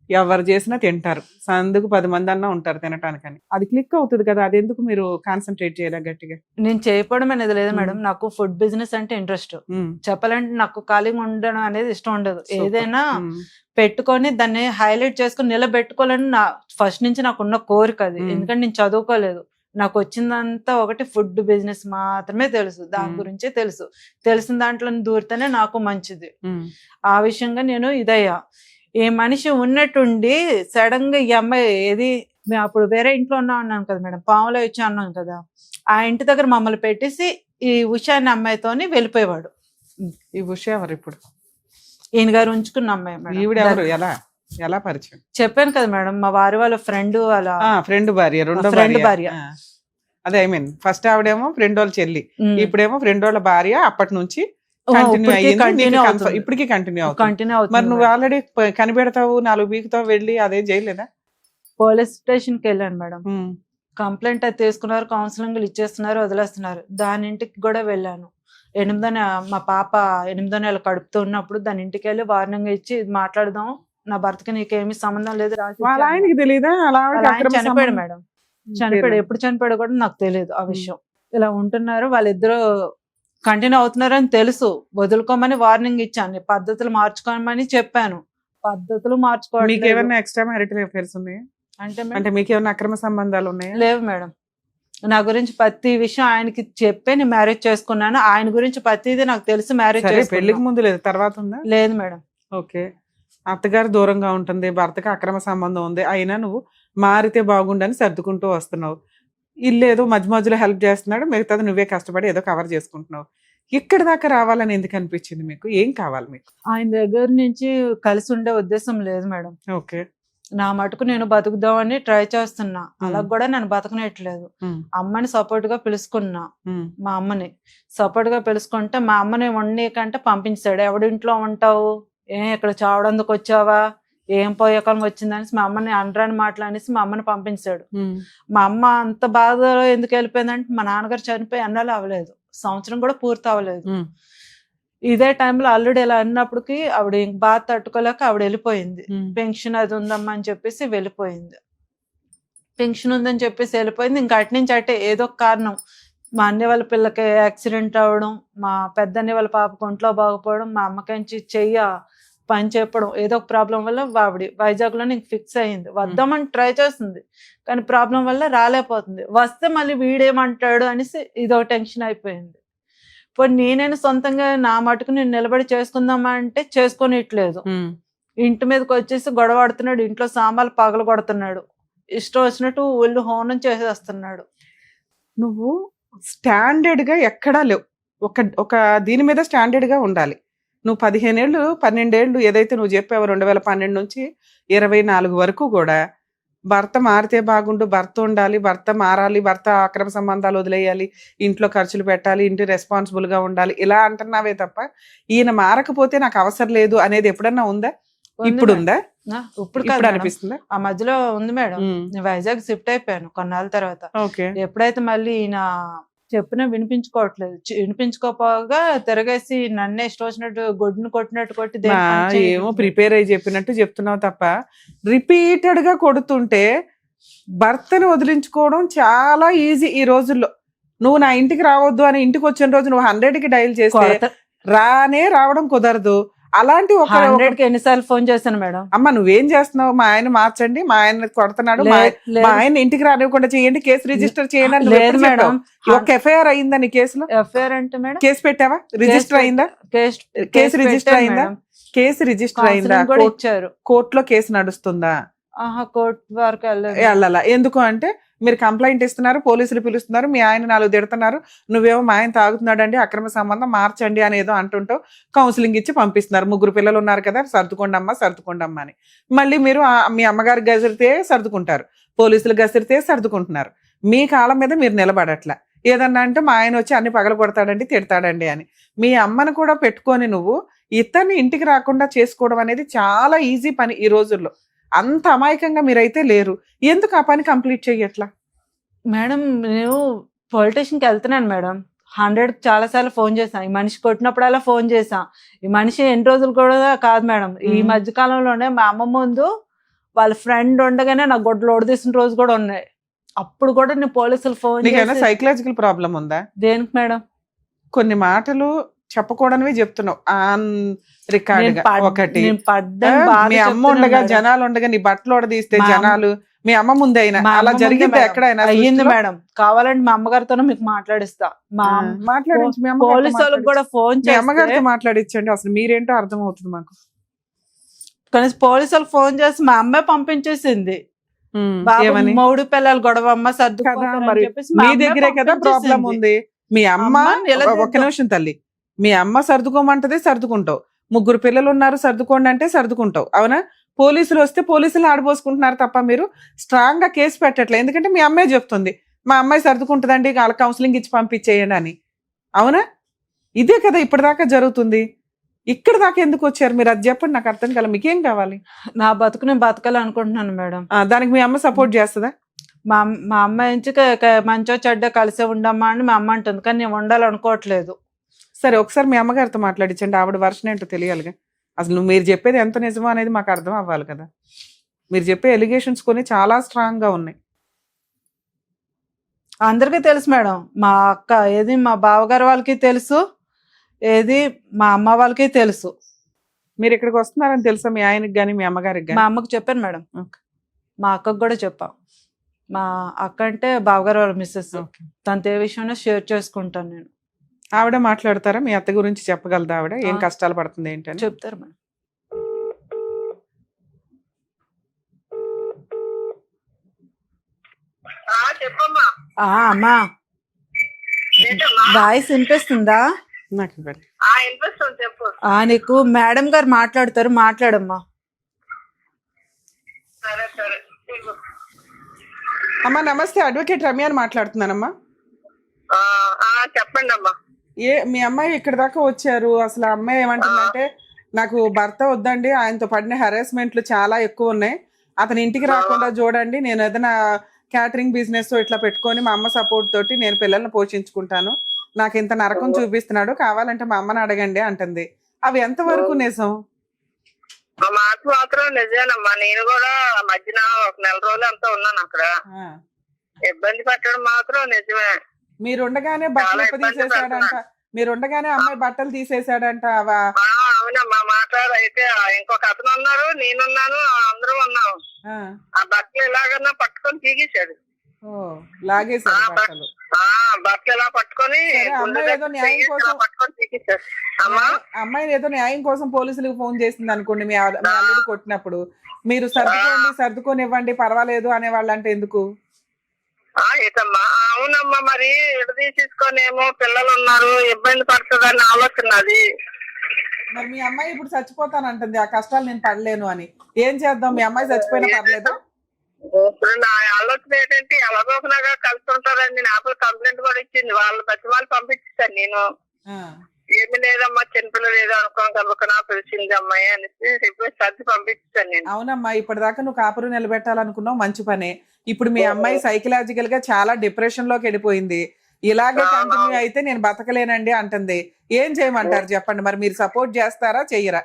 ఎవరు చేసినా తింటారు, సందుకు 10 మంది అన్నా ఉంటారు తినటానికని. అది క్లిక్ అవుతుంది కదా, అది ఎందుకు మీరు కాన్సన్ట్రేట్ చేయలే గట్టిగా? నేను చేయకపోవడం అనేది లేదు మేడం, నాకు ఫుడ్ బిజినెస్ అంటే ఇంట్రెస్ట్. చెప్పాలంటే నాకు ఖాళీగా ఉండడం అనేది ఇష్టం ఉండదు. ఏదైనా పెట్టుకొని దాన్ని హైలైట్ చేసుకొని నిలబెట్టుకోవాలని నా ఫస్ట్ నుంచి నాకున్న కోరిక అది. ఎందుకంటే నేను చదువుకోలేదు, నాకు వచ్చిందంతా ఒకటి ఫుడ్ బిజినెస్ మాత్రమే తెలుసు, దాని గురించే తెలుసు. తెలిసిన దాంట్లో దూరితేనే నాకు మంచిది. ఆ విషయంగా నేను ఇదయ్యా. ఏ మనిషి ఉన్నట్టుండి సడన్ గా ఈ అమ్మాయి ఏది, మేము అప్పుడు వేరే ఇంట్లో ఉన్నాను కదా మేడం, పాములో వచ్చి అన్నాం కదా, ఆ ఇంటి దగ్గర మమ్మల్ని పెట్టేసి ఈ ఉషా అనే అమ్మాయితోని వెళ్ళిపోయేవాడు. ఈ ఉషా ఎవరు ఇప్పుడు? ఈయన గారు ఉంచుకున్న అమ్మాయి మేడం. ఈవిడ ఎవరు? ఎలా పరిచయం? చెప్పాను కదా మేడం, మా వారి వాళ్ళ ఫ్రెండ్, వాళ్ళ ఫ్రెండ్ భార్య, రెండో ఫ్రెండ్ భార్య. అదే ఐ మీన్ ఫస్ట్ ఆవిడేమో ఫ్రెండ్ వాళ్ళ చెల్లి, ఇప్పుడేమో ఫ్రెండ్ వాళ్ళ భార్య. అప్పటి నుంచి ఇప్పటికీ కంటిన్యూ అవుతుంది. మరి నువ్వు ఆల్రెడీ కనిపెడతావు, 4 బీకుతావు, వెళ్ళి అదే చేయలేదా? పోలీస్ స్టేషన్ కి వెళ్ళాను మేడం, కంప్లైంట్ అది తీసుకున్నారు, కౌన్సిలింగ్ ఇచ్చేస్తున్నారు, వదిలేస్తున్నారు. దాని ఇంటికి కూడా వెళ్ళాను. 8వ నెల మా పాప 8వ నెల కడుపుతూ ఉన్నప్పుడు దాని ఇంటికి వెళ్ళి వార్నింగ్ ఇచ్చి మాట్లాడదాం, నా భర్తకి నీకేమీ సంబంధం లేదు. ఆయనకి తెలియదా? చనిపోయాడు మేడం, చనిపోయాడు. ఎప్పుడు చనిపోయాడు కూడా నాకు తెలియదు ఆ విషయం. ఇలా ఉంటున్నారు వాళ్ళిద్దరూ, కంటిన్యూ అవుతున్నారు అని తెలుసు, వదులుకోమని వార్నింగ్ ఇచ్చాను, పద్ధతులు మార్చుకోమని చెప్పాను, పద్ధతులు మార్చుకోవడం. మీకు ఏమైనా ఎక్స్ట్రా మ్యారిటల్ అఫైర్స్ ఉన్నాయా? అంటే మీకు ఏమైనా అక్రమ సంబంధాలు ఉన్నాయా? లేవు మేడం, నా గురించి ప్రతి విషయం ఆయనకి చెప్పే నేను మ్యారేజ్ చేసుకున్నాను. ఆయన గురించి ప్రతిదీ నాకు తెలిసి మ్యారేజ్ చేసుకున్నాను. పెళ్లికి ముందు లేదు, తర్వాత ఉందా? లేదు మేడం. ఓకే. అత్తగారు దూరంగా ఉంటుంది, భర్తకి అక్రమ సంబంధం ఉంది, అయినా నువ్వు మారితే బాగుండని సర్దుకుంటూ వస్తున్నావు. ఇల్లు ఏదో మధ్య మధ్యలో హెల్ప్ చేస్తున్నాడు, మిగతాది నువ్వే కష్టపడి ఏదో కవర్ చేసుకుంటున్నావు. ఇక్కడ దాకా రావాలని ఎందుకు అనిపించింది మీకు? ఏం కావాలి మీకు? ఆయన దగ్గర నుంచి కలిసి ఉండే ఉద్దేశం లేదు మేడం. ఓకే. నా మటుకు నేను బతుకుదామని ట్రై చేస్తున్నా, అలా కూడా నన్ను బతకనట్లేదు. అమ్మని సపోర్ట్ గా పిలుచుకున్నా, మా అమ్మని సపోర్ట్ గా పిలుచుకుంటే మా అమ్మని వండేకంటే పంపించాడు. ఎవడింట్లో ఉంటావు, ఇక్కడ చావడందుకు వచ్చావా, ఏం పోయేకాలం వచ్చిందనేసి మా అమ్మని అనరాని మాట్లాడేసి మా అమ్మని పంపించాడు. మా అమ్మ అంత బాధలో ఎందుకు వెళ్ళిపోయిందంటే, మా నాన్నగారు చనిపోయి అన్నాలు అవ్వలేదు, సంవత్సరం కూడా పూర్తి అవ్వలేదు. ఇదే టైంలో అల్లుడు ఇలా అన్నప్పటికి ఆవిడ బాధ తట్టుకోలేక ఆవిడ వెళ్ళిపోయింది. పెన్షన్ అది ఉందమ్మా అని చెప్పేసి వెళ్ళిపోయింది. పెన్షన్ ఉందని చెప్పేసి వెళ్ళిపోయింది. ఇంకా అటు నుంచి అటే ఏదో ఒక కారణం, మా అన్నయ్య వాళ్ళ పిల్లకి యాక్సిడెంట్ అవ్వడం, మా పెద్దన్నయ్య వాళ్ళ పాపకు ఒంట్లో బాగుపోవడం, మా అమ్మకించి చెయ్య పని చెప్పడం, ఏదో ఒక ప్రాబ్లం వల్ల ఆవిడ వైజాగ్ లో నీకు ఫిక్స్ అయ్యింది. వద్దామని ట్రై చేస్తుంది, కానీ ప్రాబ్లం వల్ల రాలేకపోతుంది. వస్తే మళ్ళీ వీడేమంటాడు అనేసి ఇదో టెన్షన్ అయిపోయింది. ఇప్పుడు నేనైనా సొంతంగా నా మటుకు నేను నిలబడి చేసుకుందామా అంటే చేసుకోనిట్లేదు. ఇంటి మీదకి వచ్చేసి గొడవాడుతున్నాడు, ఇంట్లో సామాన్లు పగలు కొడుతున్నాడు, ఇష్టం వచ్చినట్టు ఒళ్ళు హోనం చేసేస్తున్నాడు. నువ్వు స్టాండర్డ్ గా ఎక్కడా లేవు, ఒక దీని మీద స్టాండర్డ్ గా ఉండాలి. నువ్వు 15 ఏళ్ళు 12 ఏళ్ళు ఏదైతే నువ్వు చెప్పావో 2012 నుంచి 24 వరకు కూడా భర్త మారితే బాగుండు, భర్త ఉండాలి, భర్త మారాలి, భర్త అక్రమ సంబంధాలు వదిలేయాలి, ఇంట్లో ఖర్చులు పెట్టాలి, ఇంటి రెస్పాన్సిబుల్ గా ఉండాలి, ఇలా అంటున్నావే తప్ప ఈయన మారకపోతే నాకు అవసరం లేదు అనేది ఎప్పుడన్నా ఉందా? ఇప్పుడు ఉందా? ఇప్పుడు అనిపిస్తుందా? ఆ మధ్యలో ఉంది మేడం. నేను వైజాగ్ షిఫ్ట్ అయిపోయాను కొన్నాళ్ళ తర్వాత. ఎప్పుడైతే మళ్ళీ ఈయన చెప్పినా వినిపించుకోపోగా తిరగేసి నన్నే ఇష్టం వచ్చినట్టు గొడ్డును కొట్టినట్టు కొట్టి ఏమో ప్రిపేర్ అయ్యి చెప్పినట్టు చెప్తున్నావు తప్ప, రిపీటెడ్ గా కొడుతుంటే భర్తను వదిలించుకోవడం చాలా ఈజీ ఈ రోజుల్లో. నువ్వు నా ఇంటికి రావద్దు అని ఇంటికి వచ్చిన రోజు నువ్వు 100కి డైల్ చేస్తే రావడం కుదరదు. అలాంటి 100కి ఎన్నిసార్లు ఫోన్ చేశాను మేడం. అమ్మ నువ్వేం చేస్తున్నావు, మా ఆయన మార్చండి, మా ఆయన కొడుతున్నాడు, మా ఆయన ఇంటికి రానివ్వకుండా చేయండి, కేసు రిజిస్టర్ చేయండి. లేదు మేడం, ఒక ఎఫ్ఐఆర్ అయిందా నీ కేసులో? ఎఫ్ఐఆర్ అంటే మేడం కేసు పెట్టావా? రిజిస్టర్ అయిందా? కేసు రిజిస్టర్ అయిందా? కేసు రిజిస్టర్ అయిందా? ఇచ్చారు. కోర్టులో కేసు నడుస్తుందా? కోర్టు వరకు వెళ్ళాలా? ఎందుకు అంటే మీరు కంప్లైంట్ ఇస్తున్నారు, పోలీసులు పిలుస్తున్నారు, మీ ఆయన 4 తిడుతున్నారు, నువ్వేమో మా ఆయన తాగుతున్నాడు అండి, అక్రమ సంబంధం మార్చండి అని ఏదో అంటుంటావు, కౌన్సిలింగ్ ఇచ్చి పంపిస్తున్నారు. 3 పిల్లలు ఉన్నారు కదా, సర్దుకోండమ్మా అని. మళ్ళీ మీరు మీ అమ్మగారు గసిరితే సర్దుకుంటారు, పోలీసులు గసిరితే సర్దుకుంటున్నారు. మీ కాలం మీద మీరు నిలబడట్లా. ఏదన్నా అంటే మా ఆయన వచ్చి అన్ని పగల కొడతాడండి, తిడతాడండి అని. మీ అమ్మను కూడా పెట్టుకొని నువ్వు ఇతన్ని ఇంటికి రాకుండా చేసుకోవడం అనేది చాలా ఈజీ పని ఈ రోజుల్లో. అంత అమాయకంగా మీరైతే లేరు. ఎందుకు ఆ పని కంప్లీట్ చెయ్యట్లా? మేడం నేను పొలిటీషియన్కి వెళ్తున్నాను మేడం, 100 చాలా సార్లు ఫోన్ చేశాను. ఈ మనిషి కొట్టినప్పుడల్లా ఫోన్ చేశాను. ఈ మనిషి ఎన్ని రోజులు కూడా కాదు మేడం, ఈ మధ్య కాలంలోనే మా అమ్మ ముందు వాళ్ళ ఫ్రెండ్ ఉండగానే నా గొడ్లు ఓడదీసిన రోజు కూడా ఉన్నాయి. అప్పుడు కూడా నేను పోలీసులు ఫోన్ నీకేమైనా సైకలాజికల్ ప్రాబ్లం ఉందా? దేనికి మేడం? కొన్ని మాటలు చెప్పకూడనివి చెప్తున్నావు ఆన్ రికార్డ్ గా. ఒకటి మీ అమ్మ ఉండగా జనాలు ఉండగా నీ బట్టలు తీస్తే జనాలు మీ అమ్మ ముందే అయినా అలా జరిగింది ఎక్కడైనా? అయ్యింది మేడం. కావాలంటే మా అమ్మగారితోనే మీకు మాట్లాడిస్తా. మాట్లాడించి మీ పోలీసు వాళ్ళకి కూడా ఫోన్ మీ అమ్మగారితో మాట్లాడించండి. అసలు మీరేంటో అర్థం అవుతుంది మాకు. కానీ పోలీసు వాళ్ళకి ఫోన్ చేసి మా అమ్మే పంపించేసింది. మూడు పిల్లలు గొడవ అమ్మ మీ దగ్గరే కదా ప్రాబ్లం ఉంది. మీ అమ్మ ఒక్క నిమిషం తల్లి, మీ అమ్మ సర్దుకోమంటదే సర్దుకుంటావు. 3 పిల్లలు ఉన్నారు సర్దుకోండి అంటే సర్దుకుంటావు, అవునా? పోలీసులు వస్తే పోలీసులు ఆడబోసుకుంటున్నారు తప్ప మీరు స్ట్రాంగ్ గా కేసు పెట్టట్లేదు. ఎందుకంటే మీ అమ్మాయి చెప్తుంది మా అమ్మాయి సర్దుకుంటుందండి, వాళ్ళ కౌన్సిలింగ్ ఇచ్చి పంపించేయండి అని, అవునా? ఇదే కదా ఇప్పటిదాకా జరుగుతుంది. ఇక్కడ దాకా ఎందుకు వచ్చారు మీరు? అది చెప్పండి, నాకు అర్థం కాలే. మీకేం కావాలి? నా బతుకు నేను బతకాలి అనుకుంటున్నాను మేడం. దానికి మీ అమ్మ సపోర్ట్ చేస్తుందా? మా అమ్మ నుంచి మంచో చెడ్డ కలిసే ఉండమ్మా అని మా అమ్మ అంటుంది, కానీ నేను ఉండాలనుకోవట్లేదు. సరే ఒకసారి మీ అమ్మగారితో మాట్లాడించండి, ఆవిడ వర్షన్ ఏంటో తెలియాలిగా. అసలు మీరు చెప్పేది ఎంత నిజమో అనేది మాకు అర్థం అవ్వాలి కదా. మీరు చెప్పే ఎలిగేషన్స్ కొన్ని చాలా స్ట్రాంగ్ గా ఉన్నాయి. అందరికీ తెలుసు మేడం. మా అక్క ఏది మా బావగారు వాళ్ళకి తెలుసు, ఏది మా అమ్మ వాళ్ళకి తెలుసు. మీరు ఇక్కడికి వస్తున్నారని తెలుసా మీ ఆయనకి కానీ మీ అమ్మగారికి కానీ? మా అమ్మకి చెప్పాను మేడం, మా అక్కకు కూడా చెప్పా. మా అక్క అంటే బావగారు వాళ్ళ మిస్సెస్. తనతో ఏ విషయంలో షేర్ చేసుకుంటాను నేను. ఆవిడ మాట్లాడతారా? మీ అత్త గురించి చెప్పగలదా ఆవిడ ఏం కష్టాలు పడుతుంది ఏంటని? చెప్తారు మేడం. అమ్మా వాయిస్ వినిపిస్తుందా? నీకు మేడం గారు మాట్లాడతారు, మాట్లాడమ్మా. అమ్మా నమస్తే, అడ్వకేట్ రమ్య అని మాట్లాడుతున్నానమ్మా. చెప్పండి అమ్మా. మీ అమ్మాయి ఇక్కడ దాకా వచ్చారు. అసలు అమ్మాయి ఏమంటుందంటే నాకు భర్త వద్దండి, ఆయనతో పడిన హెరాస్మెంట్లు చాలా ఎక్కువ ఉన్నాయి, అతని ఇంటికి రాకుండా చూడండి, నేను ఏదైనా క్యాటరింగ్ బిజినెస్ ఇట్లా పెట్టుకొని మా అమ్మ సపోర్ట్ తోటి నేను పిల్లల్ని పోషించుకుంటాను, నాకు ఇంత నరకం చూపిస్తున్నాడు, కావాలంటే మా అమ్మని అడగండి అంటుంది. అవి ఎంతవరకు నిజం? మాకు మాత్రం నిజమేనమ్మా. నేను కూడా మధ్యన ఒక 1 నెల రోజులు అంతా ఉన్నాను అక్కడ. ఇబ్బంది పెట్టడం మాత్రం నిజమే. మీరుండగానే బట్టలు తీసేసాడంట, మీరుండగానే అమ్మాయి బట్టలు తీసేసాడంట. అవునమ్మా మాట్లాడైతే ఇంకొక అతను ఉన్నారు, నేనున్నాను, అందరూ ఉన్నాము. ఆ బట్టలు ఎలాగన్నా పట్టుకొని తీగేశాడు. బట్టలు ఎలా పట్టుకొని అమ్మాయి ఏదో న్యాయం కోసం పోలీసులకు ఫోన్ చేసింది అనుకోండి, మీ అల్లుడు కొట్టినప్పుడు మీరు సర్దుకొని ఇవ్వండి పర్వాలేదు అనేవాళ్ళు అంటే ఎందుకు? ఏటమ్మా అవునమ్మా, మరి తీసేసుకొనేమో పిల్లలు ఉన్నారు ఇబ్బంది పడుతుందని ఆలోచన అది. మరి మీ అమ్మాయి ఇప్పుడు చచ్చిపోతానంటుంది, ఆ కష్టాలు నేను పడలేను అని. ఏం చేద్దాం? మీ అమ్మాయి చచ్చిపోయినా పర్లేదు. ఇప్పుడు నా ఆలోచన ఏంటంటే ఎలాగోకలాగా కలిసి ఉంటారని నాకు కంప్లైంట్ కూడా ఇచ్చింది. వాళ్ళు బతి వాళ్ళు పంపించాను నేను. ఏమి లేదమ్మా చిన్నపిల్లలు ఏదో అనుకోగలుగుతున్నా పిలిచింది అమ్మాయి అనేసి చెప్పి సర్ది పంపించాను నేను. అవునమ్మా, ఇప్పటిదాకా నువ్వు కాపురం నిలబెట్టాలనుకున్నావు, మంచి పనే. ఇప్పుడు మీ అమ్మాయి సైకలాజికల్ గా చాలా డిప్రెషన్ లోకి వెళ్ళిపోయింది. ఇలాగే కంటిన్యూ అయితే నేను బతకలేనండి అంటుంది. ఏం చేయమంటారు చెప్పండి? మరి మీరు సపోర్ట్ చేస్తారా చెయ్యరా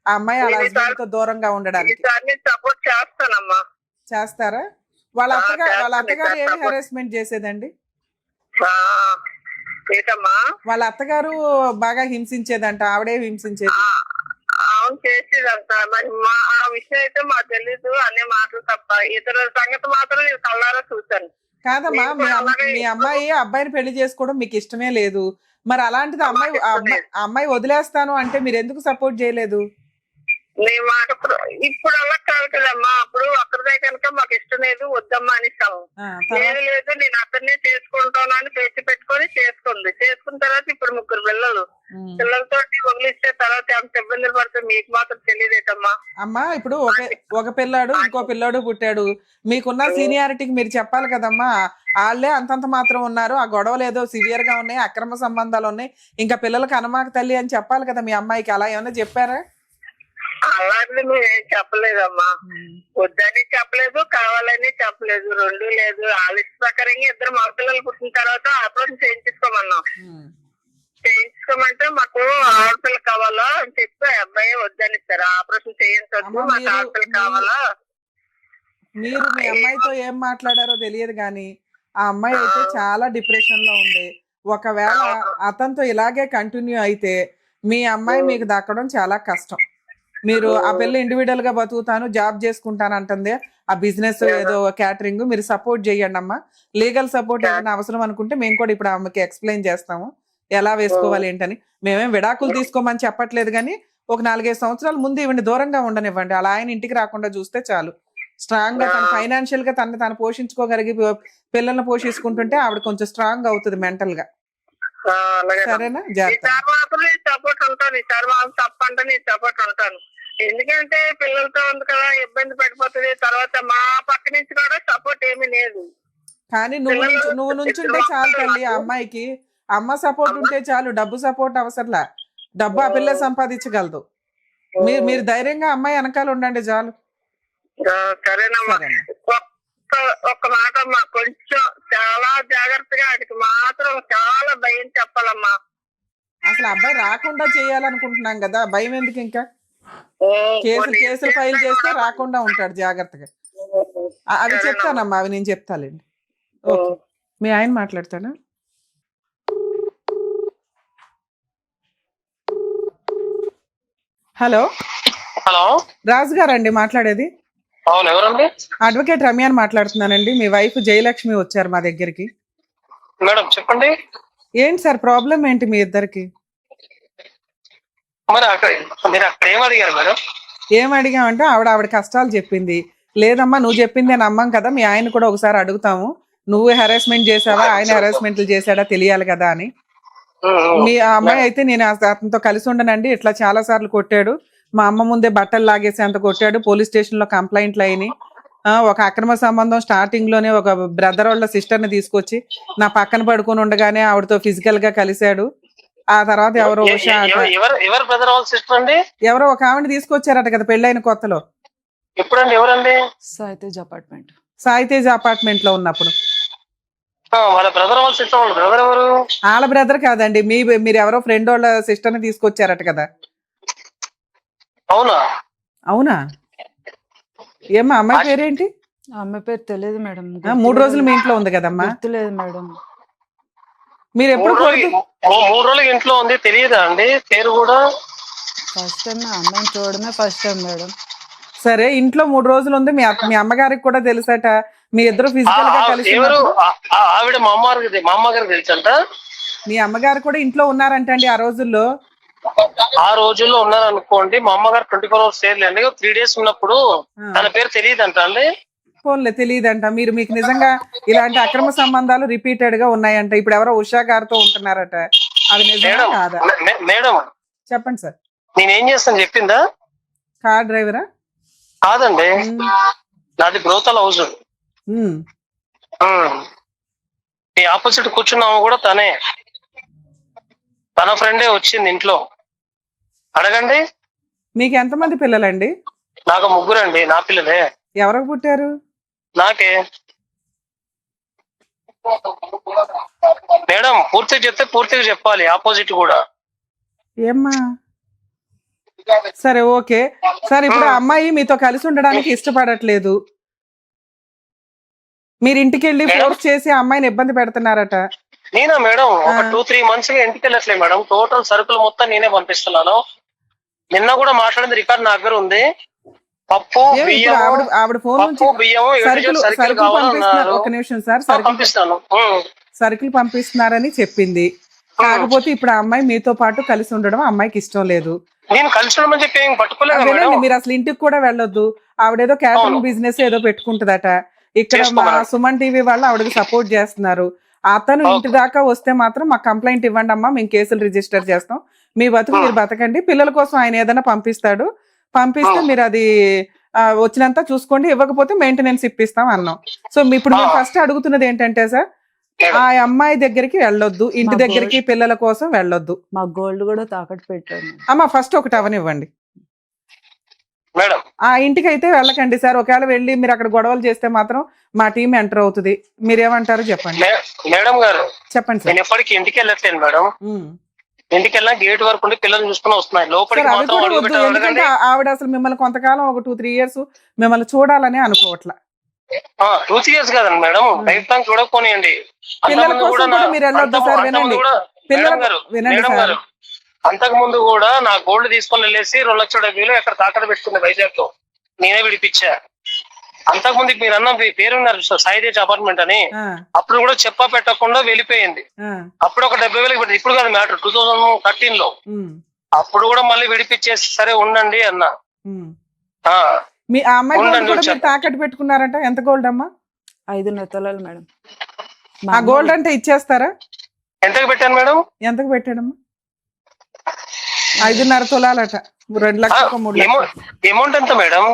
ఆ అమ్మాయి అలా హస్బెండ్ తో దూరంగా ఉండడానికి? సపోర్ట్ చేస్తానమ్మా. చేస్తారా? వాళ్ళ అత్తగారు ఏమి హెరాస్మెంట్ చేసేదండి? వాళ్ళ అత్తగారు బాగా హింసించేదంట, ఆవిడే హింసించేది. అవును చేసేదంట. మరి మా ఆ విషయం అయితే మాకు తెలీదు, అనే మాటలు తప్ప ఇతర సంగతి మాత్రం నేను కళ్ళారా చూశాను. కాదమ్మా, మీ అమ్మాయి అబ్బాయిని పెళ్లి చేసుకోవడం మీకు ఇష్టమే లేదు. మరి అలాంటిది అమ్మాయి వదిలేస్తాను అంటే మీరు ఎందుకు సపోర్ట్ చేయలేదు? ఇప్పుడు అలా కాదు కదమ్మా, అప్పుడు అక్కడిదే కనుక మాకు ఇష్టం లేదు వద్దమ్మా అనిస్తాము. లేదు లేదు నేను అతన్నే చేసుకుంటాను అని పేచి పెట్టుకొని చేసుకుంది. చేసుకున్న తర్వాత ఇప్పుడు 3 పిల్లలు, పిల్లలతో వదిలిస్తే తర్వాత ఎంత ఇబ్బందులు పడుతుంది మీకు మాత్రం తెలియదేటమ్మా. అమ్మా ఇప్పుడు ఒక పిల్లాడు ఇంకో పిల్లాడు పుట్టాడు, మీకున్న సీనియారిటీకి మీరు చెప్పాలి కదమ్మా. వాళ్ళే అంతంత మాత్రం ఉన్నారు, ఆ గొడవలు ఏదో సివియర్ గా ఉన్నాయి, అక్రమ సంబంధాలు ఉన్నాయి, ఇంకా పిల్లలకు అనుమాక తల్లి అని చెప్పాలి కదా మీ అమ్మాయికి. అలా ఏమైనా చెప్పారా? అలాంటిది మేమేం చెప్పలేదమ్మా. వద్దని చెప్పలేదు, కావాలని చెప్పలేదు, 2 లేదు. ఆలోచన ప్రకారంగా 2 మగపిల్లలు పుట్టిన తర్వాత ఆపరేషన్ చేయించుకోమన్నాం. చేయించుకోమంటే మాకు ఆడపిల్ల కావాలా అని చెప్పి అబ్బాయి వద్దని ఇస్తారు. ఆపరేషన్ చేయించవచ్చు, మాకు ఆడపిల్ల కావాలా. మీరు మీ అమ్మాయితో ఏం మాట్లాడారో తెలియదు కానీ ఆ అమ్మాయి అయితే చాలా డిప్రెషన్ లో ఉంది. ఒకవేళ అతనితో ఇలాగే కంటిన్యూ అయితే మీ అమ్మాయి మీకు దక్కడం చాలా కష్టం. మీరు ఆ పిల్ల ఇండివిడువల్ గా బతుకుతాను జాబ్ చేసుకుంటాను అంటుంది, ఆ బిజినెస్ ఏదో క్యాటరింగ్, మీరు సపోర్ట్ చేయండి అమ్మా. లీగల్ సపోర్ట్ ఏదైనా అవసరం అనుకుంటే మేము కూడా ఇప్పుడు ఆమెకి ఎక్స్ప్లెయిన్ చేస్తాము ఎలా వేసుకోవాలి ఏంటని. మేమేం విడాకులు తీసుకోమని చెప్పట్లేదు కానీ ఒక 4-5 సంవత్సరాల ముందు ఇవన్నీ దూరంగా ఉండనివ్వండి. అలా ఆయన ఇంటికి రాకుండా చూస్తే చాలు. స్ట్రాంగ్ గా తన ఫైనాన్షియల్ గా తను పోషించుకోగలిగి పిల్లల్ని పోషించుకుంటుంటే ఆవిడ కొంచెం స్ట్రాంగ్ అవుతుంది మెంటల్ గా. సరేనా? సపోర్ట్ ఉంటాను ఈసారి వాళ్ళు తప్పంటే నేను సపోర్ట్ ఉంటాను. ఎందుకంటే పిల్లలతో ఉంది కదా, ఇబ్బంది పడిపోతుంది. తర్వాత మా పక్క నుంచి కూడా సపోర్ట్ ఏమీ లేదు. కానీ నువ్వు నుంచుంటే చాలు తల్లి. ఆ అమ్మాయికి అమ్మ సపోర్ట్ ఉంటే చాలు, డబ్బు సపోర్ట్ అవసరంలా. డబ్బు ఆ పిల్ల సంపాదించగలదు. మీరు ధైర్యంగా అమ్మాయి వెనకాల ఉండండి చాలు. సరేనమ్మా. ఒక్క మాట అమ్మా, కొంచెం చాలా జాగ్రత్తగా ఆడికి మాత్రం చాలా భయం చెప్పాలమ్మా. అసలు అబ్బాయి రాకుండా చేయాలనుకుంటున్నాం కదా, భయం ఎందుకు? ఇంకా కేసులు ఫైల్ చేస్తే రాకుండా ఉంటాడు జాగ్రత్తగా. అవి చెప్తానమ్మా, అవి నేను చెప్తాలేండి. ఓకే, మీ ఆయన మాట్లాడతాడా? హలో హలో, రాజు గారండి మాట్లాడేది? అవును, ఎవరండి? అడ్వకేట్ రమ్యాని మాట్లాడుతున్నానండి. మీ వైఫ్ జయలక్ష్మి వచ్చారు మా దగ్గరికి. మేడం చెప్పండి. ఏంటి సార్ ప్రాబ్లం ఏంటి మీ ఇద్దరికి? మరి మీరు అక్కడ ఏం అడిగారు మేడం? ఏం అడిగామంటే ఆవిడ కష్టాలు చెప్పింది. లేదమ్మా నువ్వు చెప్పింది నమ్మం కదా, మీ ఆయన కూడా ఒకసారి అడుగుతాము, నువ్వు హెరాస్మెంట్ చేసావా ఆయన హెరాస్మెంట్లు చేశాడా తెలియాలి కదా అని. మీ అమ్మాయి అయితే నేను అతనితో కలిసి ఉండనండి, ఇట్లా చాలా సార్లు కొట్టాడు, మా అమ్మ ముందే బట్టలు లాగేసి అంత కొట్టాడు, పోలీస్ స్టేషన్ లో కంప్లైంట్లు అయినాయి, ఒక అక్రమ సంబంధం స్టార్టింగ్ లోనే ఒక బ్రదర్ వాళ్ళ సిస్టర్ ని తీసుకొచ్చి నా పక్కన పడుకొని ఉండగానే ఆవిడతో ఫిజికల్ గా కలిశాడు. ఆ తర్వాత ఎవరో ఎవరో ఒక ఆవిడ తీసుకొచ్చారట కదా పెళ్ళైన కొత్తలో. ఎప్పుడండి? ఎవరండి? సాయితేజ్ అపార్ట్మెంట్ లో ఉన్నప్పుడు. వాళ్ళ బ్రదర్ ఎవరు? వాళ్ళ బ్రదర్ కాదండి, మీరు ఎవరో ఫ్రెండ్ వాళ్ళ సిస్టర్ ని తీసుకొచ్చారట కదా. అవునా? అవునా? ఏమ్మా అమ్మాయి పేరేంటి? అమ్మాయి పేరు తెలియదు మేడం. 3 రోజులు మీ ఇంట్లో ఉంది కదమ్మా? గుర్తులేదు మేడం. మీరు ఎప్పుడు 3 రోజులు ఇంట్లో ఉంది, తెలియదా అండి పేరు కూడా? ఫస్ట్ టైం అమ్మాయిని చూడడమే ఫస్ట్ టైం మేడం. సరే, ఇంట్లో 3 రోజులు ఉంది, మీ అమ్మగారికి కూడా తెలుసట, మీ ఇద్దరు ఫిజికల్ గా కలిసి. ఆవిడ మా అమ్మగారికి తెలుసంట. మీ అమ్మగారు కూడా ఇంట్లో ఉన్నారంటండి ఆ రోజుల్లో. ఆ రోజుల్లో ఉన్నారు అనుకోండి. మా అమ్మగారు 24 hours చేయలేండి, 3 days ఉన్నప్పుడు తన పేరు తెలియదంట అండి. ఫోన్లే తెలియదంట. మీకు నిజంగా ఇలాంటి అక్రమ సంబంధాలు రిపీటెడ్ గా ఉన్నాయంట. ఇప్పుడు ఎవరో ఉషా గారితో ఉంటున్నారట, అది నిజంగా కాదా? మేడం చెప్పండి సార్. నేనేం చేస్తాను చెప్పిందా? కార్ డ్రైవరా? కాదండి, నాది బ్రోతల్ హౌస్. ఈ ఆపోజిట్ కూర్చున్నాము కూడా తనే, తన ఫ్రెండే వచ్చింది ఇంట్లో. అడగండి. మీకు ఎంతమంది పిల్లలండి? నాకు 3 అండి. నా పిల్లలే. ఎవరికి పుట్టారు? నాకే. మేడం పూర్తిగా చెప్తే పూర్తిగా చెప్పాలి, ఆపోజిట్ కూడా. ఏమ్మా? సరే ఓకే సార్. ఇప్పుడు అమ్మాయి మీతో కలిసి ఉండడానికి ఇష్టపడట్లేదు, మీరు ఇంటికి వెళ్ళి ఫోర్స్ చేసి అమ్మాయిని ఇబ్బంది పెడుతున్నారట. నేనా మేడం? ఒక 2-3 months గా ఇంటికి వెళ్ళట్లేదు మేడం. టోటల్ సరుకులు మొత్తం నేనే పంపిస్తున్నాను. నిన్న కూడా మాట్లాడింది రికార్డ్ నా దగ్గర ఉంది. పప్పు బియ్యం, ఆవిడ ఫోన్ నుంచి ఒక నిమిషం సార్, సరుకులు పంపిస్తున్నారని చెప్పింది. కాకపోతే ఇప్పుడు ఆ అమ్మాయి మీతో పాటు కలిసి ఉండడం అమ్మాయికి ఇష్టం లేదు. నేను కలిసి ఉండమని చెప్పి పట్టుకోలేదు. మీరు అసలు ఇంటికి కూడా వెళ్ళొద్దు. ఆవిడేదో క్యాటరింగ్ బిజినెస్ ఏదో పెట్టుకుంటుందట. ఇక్కడ మా సుమన్ టీవీ వాళ్ళు ఆవిడకి సపోర్ట్ చేస్తున్నారు. అతను ఇంటి దాకా వస్తే మాత్రం మాకు కంప్లైంట్ ఇవ్వండి అమ్మా, మేము కేసులు రిజిస్టర్ చేస్తాం, మీ బతుకు మీరు బతకండి, పిల్లల కోసం ఆయన ఏదైనా పంపిస్తాడు, పంపిస్తే మీరు అది వచ్చినంత చూసుకోండి, ఇవ్వకపోతే మెయింటెనెన్స్ ఇప్పిస్తాం అన్నాం. సో ఇప్పుడు మేము ఫస్ట్ అడుగుతున్నది ఏంటంటే సార్, ఆ అమ్మాయి దగ్గరికి వెళ్ళొద్దు, ఇంటి దగ్గరికి పిల్లల కోసం వెళ్ళొద్దు. మా గోల్డ్ కూడా తాకట్టు పెట్టాను అమ్మా, ఫస్ట్ ఒకటి అవనివ్వండి. మేడం ఆ ఇంటికి అయితే వెళ్ళకండి సార్. ఒకవేళ వెళ్ళి మీరు అక్కడ గొడవలు చేస్తే మాత్రం మా టీం ఎంటర్ అవుతుంది. మీరేమంటారు చెప్పండి. మేడం గారు చెప్పండి సార్. నేను ఎప్పటికీ ఇంటికి వెళ్ళట్లేదు మేడం. ఇంటికి వెళ్ళినా గేట్ వరకు ఉండి పిల్లల్ని చూసుకుని వస్తున్నాయి. లోపలికి ఎందుకంటే ఆవిడ అసలు మిమ్మల్ని కొంతకాలం ఒక 2-3 years మిమ్మల్ని చూడాలని అనుకోవట్లా. 2 years కదండి మేడం, లైఫ్ టైం చూడకపోనియండి. పిల్లల అంతకుముందు కోసం కూడా కూడా మీరు వెళ్ళొద్దు సార్, వినండి. మేడం గారు వినండి మేడం సార్. గారు అంతకు ముందు కూడా నా గోల్డ్ తీసుకొని వెళ్ళేసి 2,70,000 ఎక్కడ తాకట్టు పెట్టుకుంది వైజాగ్ లో, నేనే విడిపించా. అంతకుముందు మీరు అన్న మీ పేరున్నారు సాయితేజ్ అపార్ట్మెంట్ అని, ఆ, అప్పుడు కూడా చెప్పా పెట్టకుండా వెళ్ళిపోయింది. ఆ, అప్పుడు ఒక 70,000 పెట్టి, ఇప్పుడు కాదు మ్యాటర్ 2013 లో. ఉమ్, అప్పుడు కూడా మళ్ళీ విడిపించేసి సరే ఉండండి అన్న. ఉమ్. ఆ, ఆ అమ్మాయి గోల్డ్ ఉండండి కూడా మీరు చెప్పండి. తాకట్టు పెట్టుకున్నారంట. ఎంత గోల్డ్ అమ్మా? 5 తులాలు మేడం. ఆ గోల్డ్ అంటే ఇచ్చేస్తారా? ఎంతకు పెట్టాను మేడం? ఎంతకు పెట్టాడమ్మా? 5.5 తులాలట. 2 లక్షలకు 3 లక్షలు. అమౌంట్ ఎంత మేడం?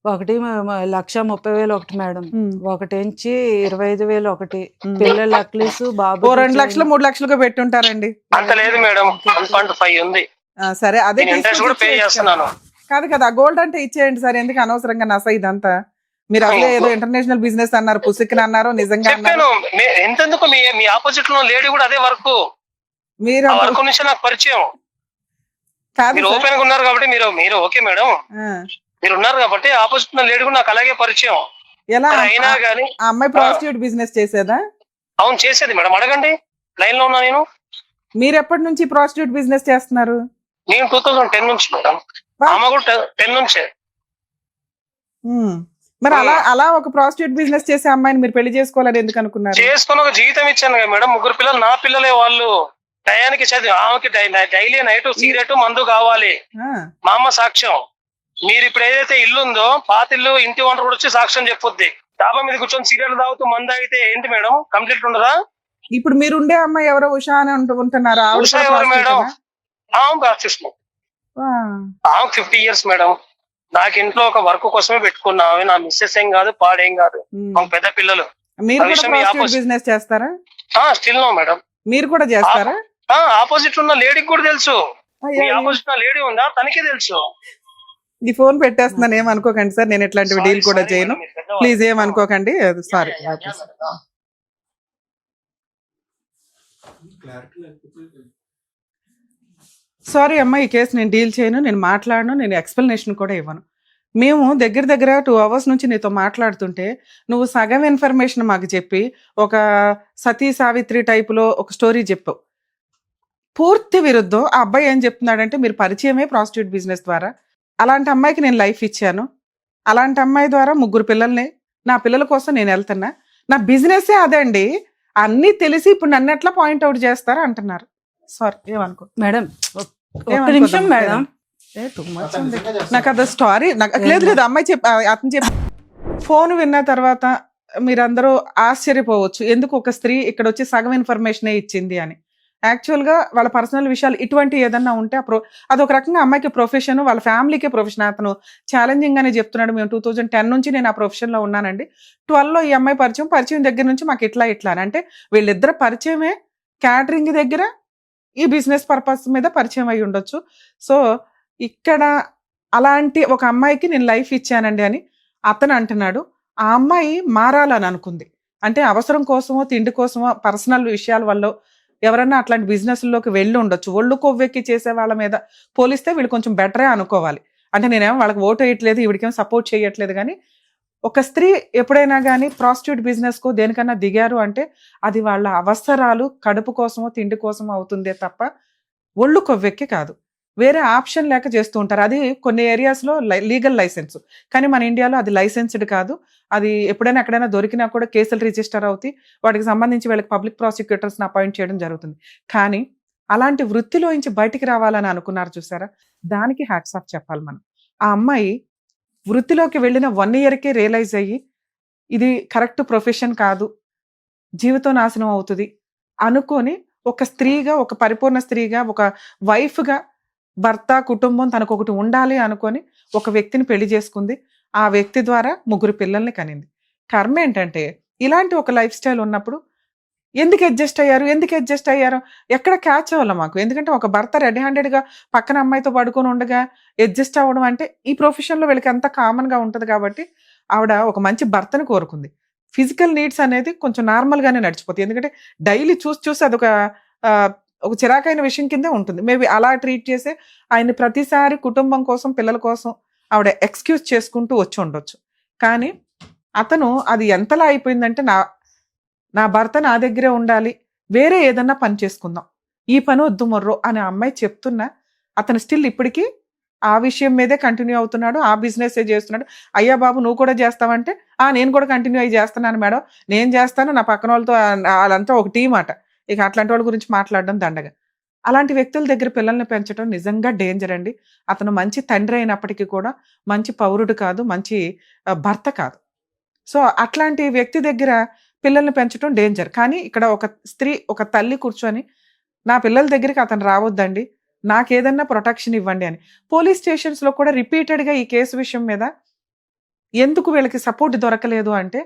ఒకటి 1,30,000 ఒకటి మేడం, ఉమ్. ఒకటించి 25,000 ఒకటి, పిల్లల నక్లీస్ బాబు ఓ 2 లక్షలు 3 లక్షలుగా పెట్టి ఉంటారండి. అంత లేదు మేడం, 1.5 ఉంది. ఆ, సరే అదే నేను ఇంట్రెస్ట్ తీసుకొచ్చి కూడా పే ఇచ్చేయచ్చు చేస్తున్నాను. కదా. కాదు కదా, గోల్డ్ అంటే ఇచ్చేయండి సార్. ఎందుకు అనవసరంగా నస ఇదంతా? మీరు అసలే ఏదో ఇంటర్నేషనల్ బిజినెస్ అన్నారు, పుసిక్కిన అన్నారు, నిజంగా అన్నారు. చెప్పాను ఎంతెందుకు మీ ఆపోజిట్ లో లేడీ కూడా అదే వర్క్, మీరు ఆ వర్క్ నుంచి నాకు పరిచయం. కాదు మీరు సార్. ఓపెన్ గా ఉన్నారు కాబట్టి మీరు ఓకే మేడం, ఆ, మీరు ఉన్నారు కాబట్టి ఆపోజిట్ ఉన్న లేడీ కూడా నాకు అలాగే పరిచయం. ఎలా అయినా గానీ ఆ అమ్మాయి ప్రాస్టిట్యూట్ బిజినెస్ చేసేదా? అవును చేసేది మేడం, అడగండి, లైన్ లో ఉన్నా నేను. మీరు ఎప్పటి నుంచి ప్రాస్టిట్యూట్ బిజినెస్ చేస్తున్నారు? నేను 2010 నుంచి మేడం, ఆమె కూడా 10 నుంచే. ఉమ్. మరి అలా ఒక ప్రాస్టిట్యూట్ బిజినెస్ చేసే అమ్మాయిని మీరు పెళ్లి చేసుకోవాలని ఎందుకు అనుకున్నారు? చేసుకుని ఒక జీవితం ఇచ్చాను కదా మేడం, 3 పిల్లలు నా పిల్లలే వాళ్ళు. టయానికి చదివి ఆమెకి డైలీ నైట్ సిగరెట్ మందు కావాలి, ఆ, మా అమ్మ సాక్ష్యం. మీరు ఇప్పుడు ఏదైతే ఇల్లు ఉందో పాత ఇల్లు, ఇంటి ఓనర్ కూడా వచ్చి సాక్ష్యం చెప్పొద్ది. డాబా మీద కూర్చొని సిగరెట్ తాగుతూ మందు అయితే ఏంటి మేడం, కంప్లీట్ ఉండదా? ఇప్పుడు మీరు ఉండే అమ్మాయి ఎవరో ఉషా అని ఉంటున్నారా? ఆవిడ ఉషా కూడా ఎవరు మేడం? prostitute-ఏనా? ఆమె ప్రాక్టీస్ ఆమె 50 years మేడం. నాకు ఇంట్లో ఒక వర్క్ కోసమే పెట్టుకున్నా, ఆమె నా మిస్సెస్ ఏం కాదు, పాడేం కాదు, ఉమ్. ఆమె పెద్ద పిల్లలు. మీరు ఆ కూడా విషయం మీ ప్రాస్టిట్యూట్ opposite. బిజినెస్ చేస్తారా? Still no madam. మీరు కూడా చేస్తారా? ఆపోజిట్ ఉన్న లేడీకి కూడా తెలుసు, అయ్యో, మీ ఆపోజిట్ ఉన్న లేడీ ఉందా తనకే తెలుసు. ఈ ఫోన్ పెట్టేస్తున్నాను, ఏమనుకోకండి సార్. నేను ఇట్లాంటివి డీల్ కూడా చేయను, ప్లీజ్ ఏమనుకోకండి. సారీ. సారీ అమ్మా, ఈ కేసు నేను డీల్ చేయను, నేను మాట్లాడను, నేను ఎక్స్ప్లెనేషన్ కూడా ఇవ్వను. మేము దగ్గర 2 hours నుంచి నీతో మాట్లాడుతుంటే నువ్వు సగం ఇన్ఫర్మేషన్ మాకు చెప్పి ఒక సతీ సావిత్రి టైపులో ఒక స్టోరీ చెప్పావు. పూర్తి విరుద్ధం. ఆ అబ్బాయి ఏం చెప్తున్నాడంటే మీరు పరిచయమే ప్రాస్టిట్యూట్ బిజినెస్ ద్వారా. అలాంటి అమ్మాయికి నేను లైఫ్ ఇచ్చాను, అలాంటి అమ్మాయి ద్వారా 3 పిల్లల్ని, నా పిల్లల కోసం నేను వెళ్తున్నా, నా బిజినెస్సే అదండి, అన్నీ తెలిసి ఇప్పుడు నన్ను ఎట్లా పాయింట్అవుట్ చేస్తారా అంటున్నారు. సారీ, ఏమనుకో మేడం ఒక్క నిమిషం మేడం. నాకు అది స్టోరీ లేదు అమ్మాయి అతను చెప్పి ఫోన్ విన్న తర్వాత మీరందరూ ఆశ్చర్యపోవచ్చు, ఎందుకు ఒక స్త్రీ ఇక్కడ వచ్చి సగం ఇన్ఫర్మేషనే ఇచ్చింది అని. యాక్చువల్గా వాళ్ళ పర్సనల్ విషయాలు ఇటువంటి ఏదన్నా ఉంటే అది ఒక రకంగా అమ్మాయికి ప్రొఫెషన్, వాళ్ళ ఫ్యామిలీకే ప్రొఫెషన్. అతను ఛాలెంజింగ్ గానే చెప్తున్నాడు, మేము 2010 నుంచి నేను ఆ ప్రొఫెషన్లో ఉన్నానండి, 12లో ఈ అమ్మాయి పరిచయం దగ్గర నుంచి మాకు ఇట్లా అని. అంటే వీళ్ళిద్దరు పరిచయమే క్యాటరింగ్ దగ్గర, ఈ బిజినెస్ పర్పస్ మీద పరిచయం అయి ఉండొచ్చు. సో ఇక్కడ అలాంటి ఒక అమ్మాయికి నేను లైఫ్ ఇచ్చానండి అని అతను అంటున్నాడు. ఆ అమ్మాయి మారాలని అనుకుంది, అంటే అవసరం కోసమో తిండి కోసమో పర్సనల్ విషయాల వల్ల ఎవరన్నా అట్లాంటి బిజినెస్లోకి వెళ్ళి ఉండొచ్చు. ఒళ్ళు కొవ్వెక్కి చేసే వాళ్ళ మీద పోలిస్తే వీళ్ళు కొంచెం బెటరే అనుకోవాలి. అంటే నేనేమో వాళ్ళకి ఓటు వేయట్లేదు, ఈవిడికేమో సపోర్ట్ చేయట్లేదు, కానీ ఒక స్త్రీ ఎప్పుడైనా కానీ ప్రాస్టిట్యూట్ బిజినెస్కో దేనికన్నా దిగారు అంటే అది వాళ్ళ అవసరాలు, కడుపు కోసమో తిండి కోసమో అవుతుందే తప్ప ఒళ్ళు కొవ్వెక్కి కాదు. వేరే ఆప్షన్ లేక చేస్తూ ఉంటారు. అది కొన్ని ఏరియాస్లో లీగల్ లైసెన్స్, కానీ మన ఇండియాలో అది లైసెన్స్డ్ కాదు. అది ఎప్పుడైనా ఎక్కడైనా దొరికినా కూడా కేసులు రిజిస్టర్ అవుతాయి, వాటికి సంబంధించి వీళ్ళకి పబ్లిక్ ప్రాసిక్యూటర్స్ని అపాయింట్ చేయడం జరుగుతుంది. కానీ అలాంటి వృత్తిలోంచి బయటికి రావాలని అనుకున్నారు చూసారా, దానికి హ్యాట్స్ ఆఫ్ చెప్పాలి మనం. ఆ అమ్మాయి వృత్తిలోకి వెళ్ళిన 1 yearకే రియలైజ్ అయ్యి ఇది కరెక్ట్ ప్రొఫెషన్ కాదు, జీవితం నాశనం అవుతుంది అనుకొని ఒక స్త్రీగా, ఒక పరిపూర్ణ స్త్రీగా, ఒక వైఫ్గా భర్త కుటుంబం తనకు ఒకటి ఉండాలి అనుకొని ఒక వ్యక్తిని పెళ్లి చేసుకుంది. ఆ వ్యక్తి ద్వారా 3 పిల్లల్ని కనింది. కర్మ ఏంటంటే ఇలాంటి ఒక లైఫ్ స్టైల్ ఉన్నప్పుడు ఎందుకు అడ్జస్ట్ అయ్యారు ఎక్కడ క్యాచ్ అవ్వాలి మాకు. ఎందుకంటే ఒక భర్త రెడీ హ్యాండెడ్గా పక్కన అమ్మాయితో పడుకొని ఉండగా అడ్జస్ట్ అవ్వడం అంటే ఈ ప్రొఫెషన్లో వీళ్ళకి ఎంత కామన్గా ఉంటుంది. కాబట్టి ఆవిడ ఒక మంచి భర్తను కోరుకుంది. ఫిజికల్ నీడ్స్ అనేది కొంచెం నార్మల్గానే నడిచిపోతుంది, ఎందుకంటే డైలీ చూసి అదొక ఒక చిరాకైన విషయం కిందే ఉంటుంది. మేబీ అలా ట్రీట్ చేసే ఆయన ప్రతిసారి కుటుంబం కోసం, పిల్లల కోసం ఆవిడ ఎక్స్క్యూజ్ చేసుకుంటూ వచ్చి ఉండొచ్చు. కానీ అతను అది ఎంతలా అయిపోయిందంటే నా భర్త నా దగ్గరే ఉండాలి, వేరే ఏదన్నా పని చేసుకుందాం, ఈ పని వద్దు మొర్రో అని అమ్మాయి చెప్తున్నా అతను స్టిల్ ఇప్పటికీ ఆ విషయం మీదే కంటిన్యూ అవుతున్నాడు, ఆ బిజినెస్ చేస్తున్నాడు. అయ్యా బాబు నువ్వు కూడా చేస్తావంటే నేను కూడా కంటిన్యూ అయ్యి చేస్తున్నాను మేడం, నేను చేస్తాను, నా పక్కన వాళ్ళతో వాళ్ళంతా ఒక టీం అట. ఇక అట్లాంటి వాళ్ళ గురించి మాట్లాడడం దండగా. అలాంటి వ్యక్తుల దగ్గర పిల్లల్ని పెంచడం నిజంగా డేంజర్ అండి. అతను మంచి తండ్రి అయినప్పటికీ కూడా మంచి పౌరుడు కాదు, మంచి భర్త కాదు. సో అట్లాంటి వ్యక్తి దగ్గర పిల్లల్ని పెంచడం డేంజర్. కానీ ఇక్కడ ఒక స్త్రీ, ఒక తల్లి కూర్చొని నా పిల్లల దగ్గరికి అతను రావద్దండి, నాకేదన్నా ప్రొటెక్షన్ ఇవ్వండి అని. పోలీస్ స్టేషన్స్లో కూడా రిపీటెడ్గా ఈ కేసు విషయం మీద ఎందుకు వీళ్ళకి సపోర్ట్ దొరకలేదు అంటే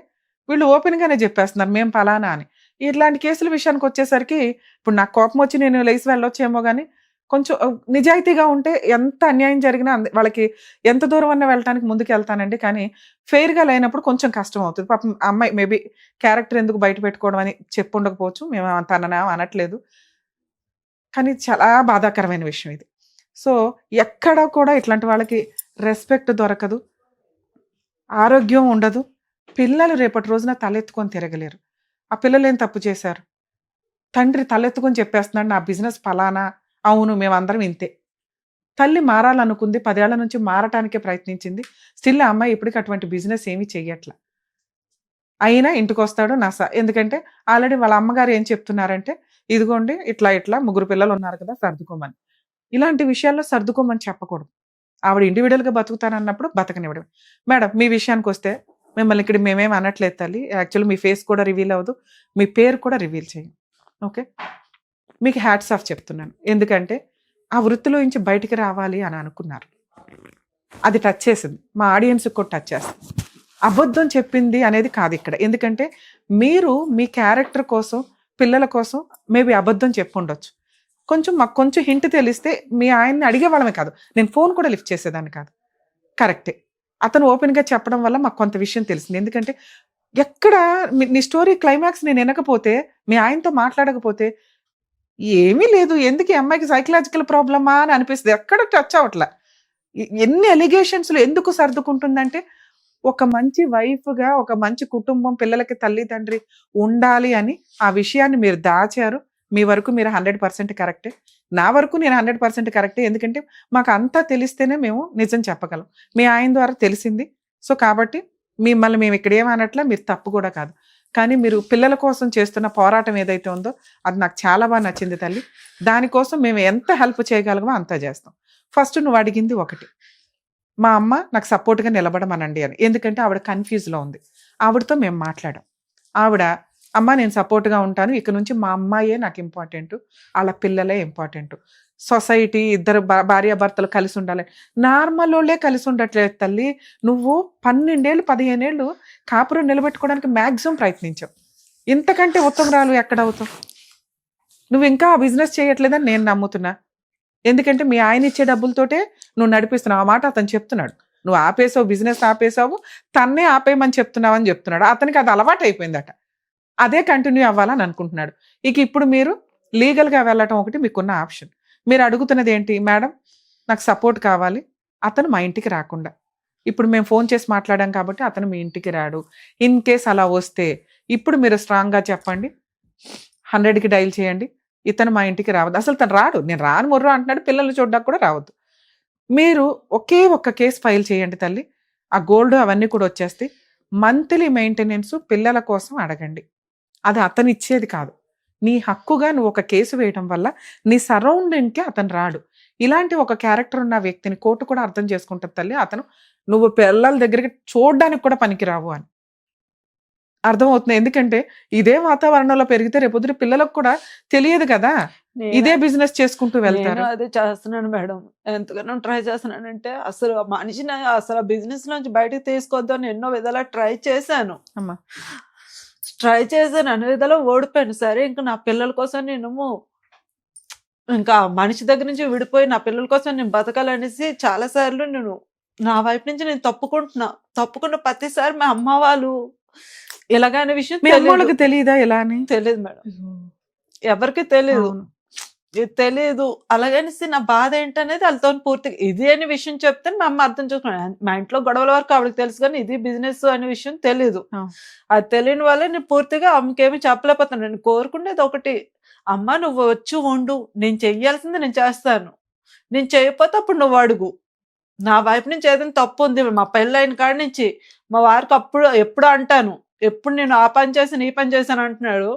వీళ్ళు ఓపెన్గానే చెప్పేస్తున్నారు మేము పలానా అని. ఇట్లాంటి కేసుల విషయానికి వచ్చేసరికి ఇప్పుడు నాకు కోపం వచ్చి నేను లేచి వెళ్ళొచ్చేమో కానీ కొంచెం నిజాయితీగా ఉంటే ఎంత అన్యాయం జరిగినా వాళ్ళకి ఎంత దూరం అన్నా వెళ్ళటానికి ముందుకు వెళ్తానండి. కానీ ఫెయిర్గా లేనప్పుడు కొంచెం కష్టం అవుతుంది. పాపం అమ్మాయి మేబీ క్యారెక్టర్ ఎందుకు బయట పెట్టుకోవడం అని చెప్పు ఉండకపోవచ్చు, మేము తననా అనట్లేదు, కానీ చాలా బాధాకరమైన విషయం ఇది. సో ఎక్కడ కూడా ఇట్లాంటి వాళ్ళకి రెస్పెక్ట్ దొరకదు, ఆరోగ్యం ఉండదు. పిల్లలు రేపటి రోజున తలెత్తుకొని తిరగలేరు. ఆ పిల్లలు ఏం తప్పు చేశారు? తండ్రి తలెత్తుకొని చెప్పేస్తున్నాడు నా బిజినెస్ ఫలానా, అవును మేమందరం ఇంతే. తల్లి మారాలనుకుంది, 10 ఏళ్ల నుంచి మారటానికే ప్రయత్నించింది. స్టిల్ ఆ అమ్మాయి ఇప్పటికి అటువంటి బిజినెస్ ఏమీ చెయ్యట్ల. అయినా ఇంటికి వస్తాడు ఎందుకంటే ఆల్రెడీ వాళ్ళ అమ్మగారు ఏం చెప్తున్నారంటే ఇదిగోండి ఇట్లా 3 పిల్లలు ఉన్నారు కదా సర్దుకోమని. ఇలాంటి విషయాల్లో సర్దుకోమని చెప్పకూడదు. ఆవిడ ఇండివిడువల్గా బతుకుతానన్నప్పుడు బతకనివ్వడం. మేడం మీ విషయానికి వస్తే మిమ్మల్ని ఇక్కడ మేమేం అనట్లేదు తల్లి, యాక్చువల్లీ మీ ఫేస్ కూడా రివీల్ అవ్వదు, మీ పేరు కూడా రివీల్ చేయం. ఓకే, మీకు హ్యాట్స్ ఆఫ్ చెప్తున్నాను. ఎందుకంటే ఆ వృత్తిలో నుంచి బయటికి రావాలి అని అనుకున్నారు. అది టచ్ చేసింది, మా ఆడియన్స్కి కూడా టచ్ చేస్తుంది. అబద్ధం చెప్పింది అనేది కాదు ఇక్కడ. ఎందుకంటే మీరు మీ క్యారెక్టర్ కోసం, పిల్లల కోసం మేబీ అబద్ధం చెప్పుండొచ్చు. మాకు కొంచెం హింట్ తెలిస్తే మీ ఆయన్ని అడిగేవాళ్ళమే కాదు, నేను ఫోన్ కూడా లిఫ్ట్ చేసేదాన్ని కాదు. కరెక్టే, అతను ఓపెన్గా చెప్పడం వల్ల మాకు కొంత విషయం తెలిసింది. ఎందుకంటే ఎక్కడ నీ స్టోరీ క్లైమాక్స్ నేను వినకపోతే, మీ ఆయనతో మాట్లాడకపోతే ఏమీ లేదు, ఎందుకు ఈ అమ్మాయికి సైకలాజికల్ ప్రాబ్లమా అని అనిపిస్తుంది. ఎక్కడ టచ్ అవట్లా. ఎన్ని ఎలిగేషన్స్లు ఎందుకు సర్దుకుంటుందంటే ఒక మంచి వైఫ్గా, ఒక మంచి కుటుంబం, పిల్లలకి తల్లిదండ్రి ఉండాలి అని ఆ విషయాన్ని మీరు దాచారు. మీ వరకు మీరు 100% కరెక్టే, నా వరకు నేను 100% కరెక్టే. ఎందుకంటే మాకు అంతా తెలిస్తేనే మేము నిజం చెప్పగలం. మీ ఆయన ద్వారా తెలిసింది. సో కాబట్టి మిమ్మల్ని మేము ఇక్కడ ఏమనట్లా, మీరు తప్పు కూడా కాదు. కానీ మీరు పిల్లల కోసం చేస్తున్న పోరాటం ఏదైతే ఉందో అది నాకు చాలా బాగా నచ్చింది తల్లి. దానికోసం మేము ఎంత హెల్ప్ చేయగలమో అంతా చేస్తాం. ఫస్ట్ నువ్వు అడిగింది ఒకటి, మా అమ్మ నాకు సపోర్ట్గా నిలబడమనండి అని. ఎందుకంటే ఆవిడ కన్ఫ్యూజ్లో ఉంది. ఆవిడతో మేము మాట్లాడాం. ఆవిడ అమ్మ నేను సపోర్ట్గా ఉంటాను, ఇక నుంచి మా అమ్మాయే నాకు ఇంపార్టెంట్, వాళ్ళ పిల్లలే ఇంపార్టెంట్, సొసైటీ ఇద్దరు భార్యాభర్తలు కలిసి ఉండాలి. నార్మల్ వాళ్ళే కలిసి ఉండట్లేదు తల్లి. నువ్వు 12 ఏళ్ళు 15 ఏళ్ళు కాపురం నిలబెట్టుకోవడానికి మ్యాక్సిమం ప్రయత్నించావు. ఇంతకంటే ఉత్తమరాలు ఎక్కడ అవుతావు? నువ్వు ఇంకా ఆ బిజినెస్ చేయట్లేదని నేను నమ్ముతున్నా. ఎందుకంటే మీ ఆయన ఇచ్చే డబ్బులతోటే నువ్వు నడిపిస్తున్నావు. ఆ మాట అతను చెప్తున్నాడు. నువ్వు ఆపేసావు, బిజినెస్ ఆపేసావు, తన్నే ఆపేయమని చెప్తున్నావు అని చెప్తున్నాడు. అతనికి అది అలవాటు అయిపోయిందట, అదే కంటిన్యూ అవ్వాలని అనుకుంటున్నాడు. ఇక ఇప్పుడు మీరు లీగల్గా వెళ్ళటం ఒకటి మీకున్న ఆప్షన్. మీరు అడుగుతున్నది ఏంటి? మేడం నాకు సపోర్ట్ కావాలి, అతను మా ఇంటికి రాకుండా. ఇప్పుడు మేము ఫోన్ చేసి మాట్లాడాం కాబట్టి అతను మీ ఇంటికి రాడు. ఇన్ కేస్ అలా వస్తే ఇప్పుడు మీరు స్ట్రాంగ్గా చెప్పండి, 100కి డైల్ చేయండి, ఇతను మా ఇంటికి రావద్దు. అసలు తను రాడు, నేను రాను మొర్రు అంటున్నాడు, పిల్లల్ని చూడడానికి కూడా రావద్దు. మీరు ఒకే ఒక్క కేసు ఫైల్ చేయండి తల్లి, ఆ గోల్డ్ అవన్నీ కూడా వచ్చేస్తాయి. మంత్లీ మెయింటెనెన్స్ పిల్లల కోసం అడగండి. అది అతను ఇచ్చేది కాదు, నీ హక్కుగా నువ్వు ఒక కేసు వేయడం వల్ల నీ సరౌండింగ్కి అతను రాడు. ఇలాంటి ఒక క్యారెక్టర్ ఉన్న వ్యక్తిని కోర్టు కూడా అర్థం చేసుకుంటుంది తల్లి, అతను నువ్వు పిల్లల దగ్గరికి చూడడానికి కూడా పనికిరావు అని అర్థమవుతుంది. ఎందుకంటే ఇదే వాతావరణంలో పెరిగితే రేపొద్దున పిల్లలకు కూడా తెలియదు కదా, ఇదే బిజినెస్ చేసుకుంటూ వెళ్తారు. అదే చేస్తున్నాను మేడం, ఎంతగానో ట్రై చేస్తున్నానంటే అసలు మనిషిని అసలు బిజినెస్ నుంచి బయటకు తీసుకొద్దామని ఎన్నో విధాలా ట్రై చేశాను అమ్మా, అన్ని విధాలు ఓడిపోయాను. సరే ఇంకా నా పిల్లల కోసం నేను ఇంకా మనిషి దగ్గర నుంచి విడిపోయి నా పిల్లల కోసం నేను బతకాలనేసి చాలా సార్లు నేను నా వైపు నుంచి నేను తప్పుకున్న ప్రతిసారి మా అమ్మ వాళ్ళు ఇలాగనే విషయం మీ అమ్మోళ్ళకి తెలియదా ఇలా అని? తెలియదు మేడం, ఎవరికి తెలియదు. ఇది తెలియదు అలాగనేసి నా బాధ ఏంటనేది వాళ్ళతో పూర్తిగా ఇది అనే విషయం చెప్తే మా అమ్మ అర్థం చేసుకున్నాను. మా ఇంట్లో గొడవల వరకు ఆవిడకి తెలుసు కానీ ఇది బిజినెస్ అనే విషయం తెలీదు. అది తెలియని వల్లే నేను పూర్తిగా అమ్మకేమి చెప్పలేకపోతాను. నేను కోరుకునేది ఒకటి, అమ్మ నువ్వు వచ్చి ఉండు, నేను చెయ్యాల్సింది నేను చేస్తాను, నేను చేయకపోతే అప్పుడు నువ్వు అడుగు. నా వైపు నుంచి ఏదైనా తప్పు ఉంది, మా పెళ్ళైన కాడి నుంచి మా వారికి అప్పుడు ఎప్పుడు అంటాను, ఎప్పుడు నేను ఆ పని చేశాను ఈ పని చేశాను అంటున్నాడు,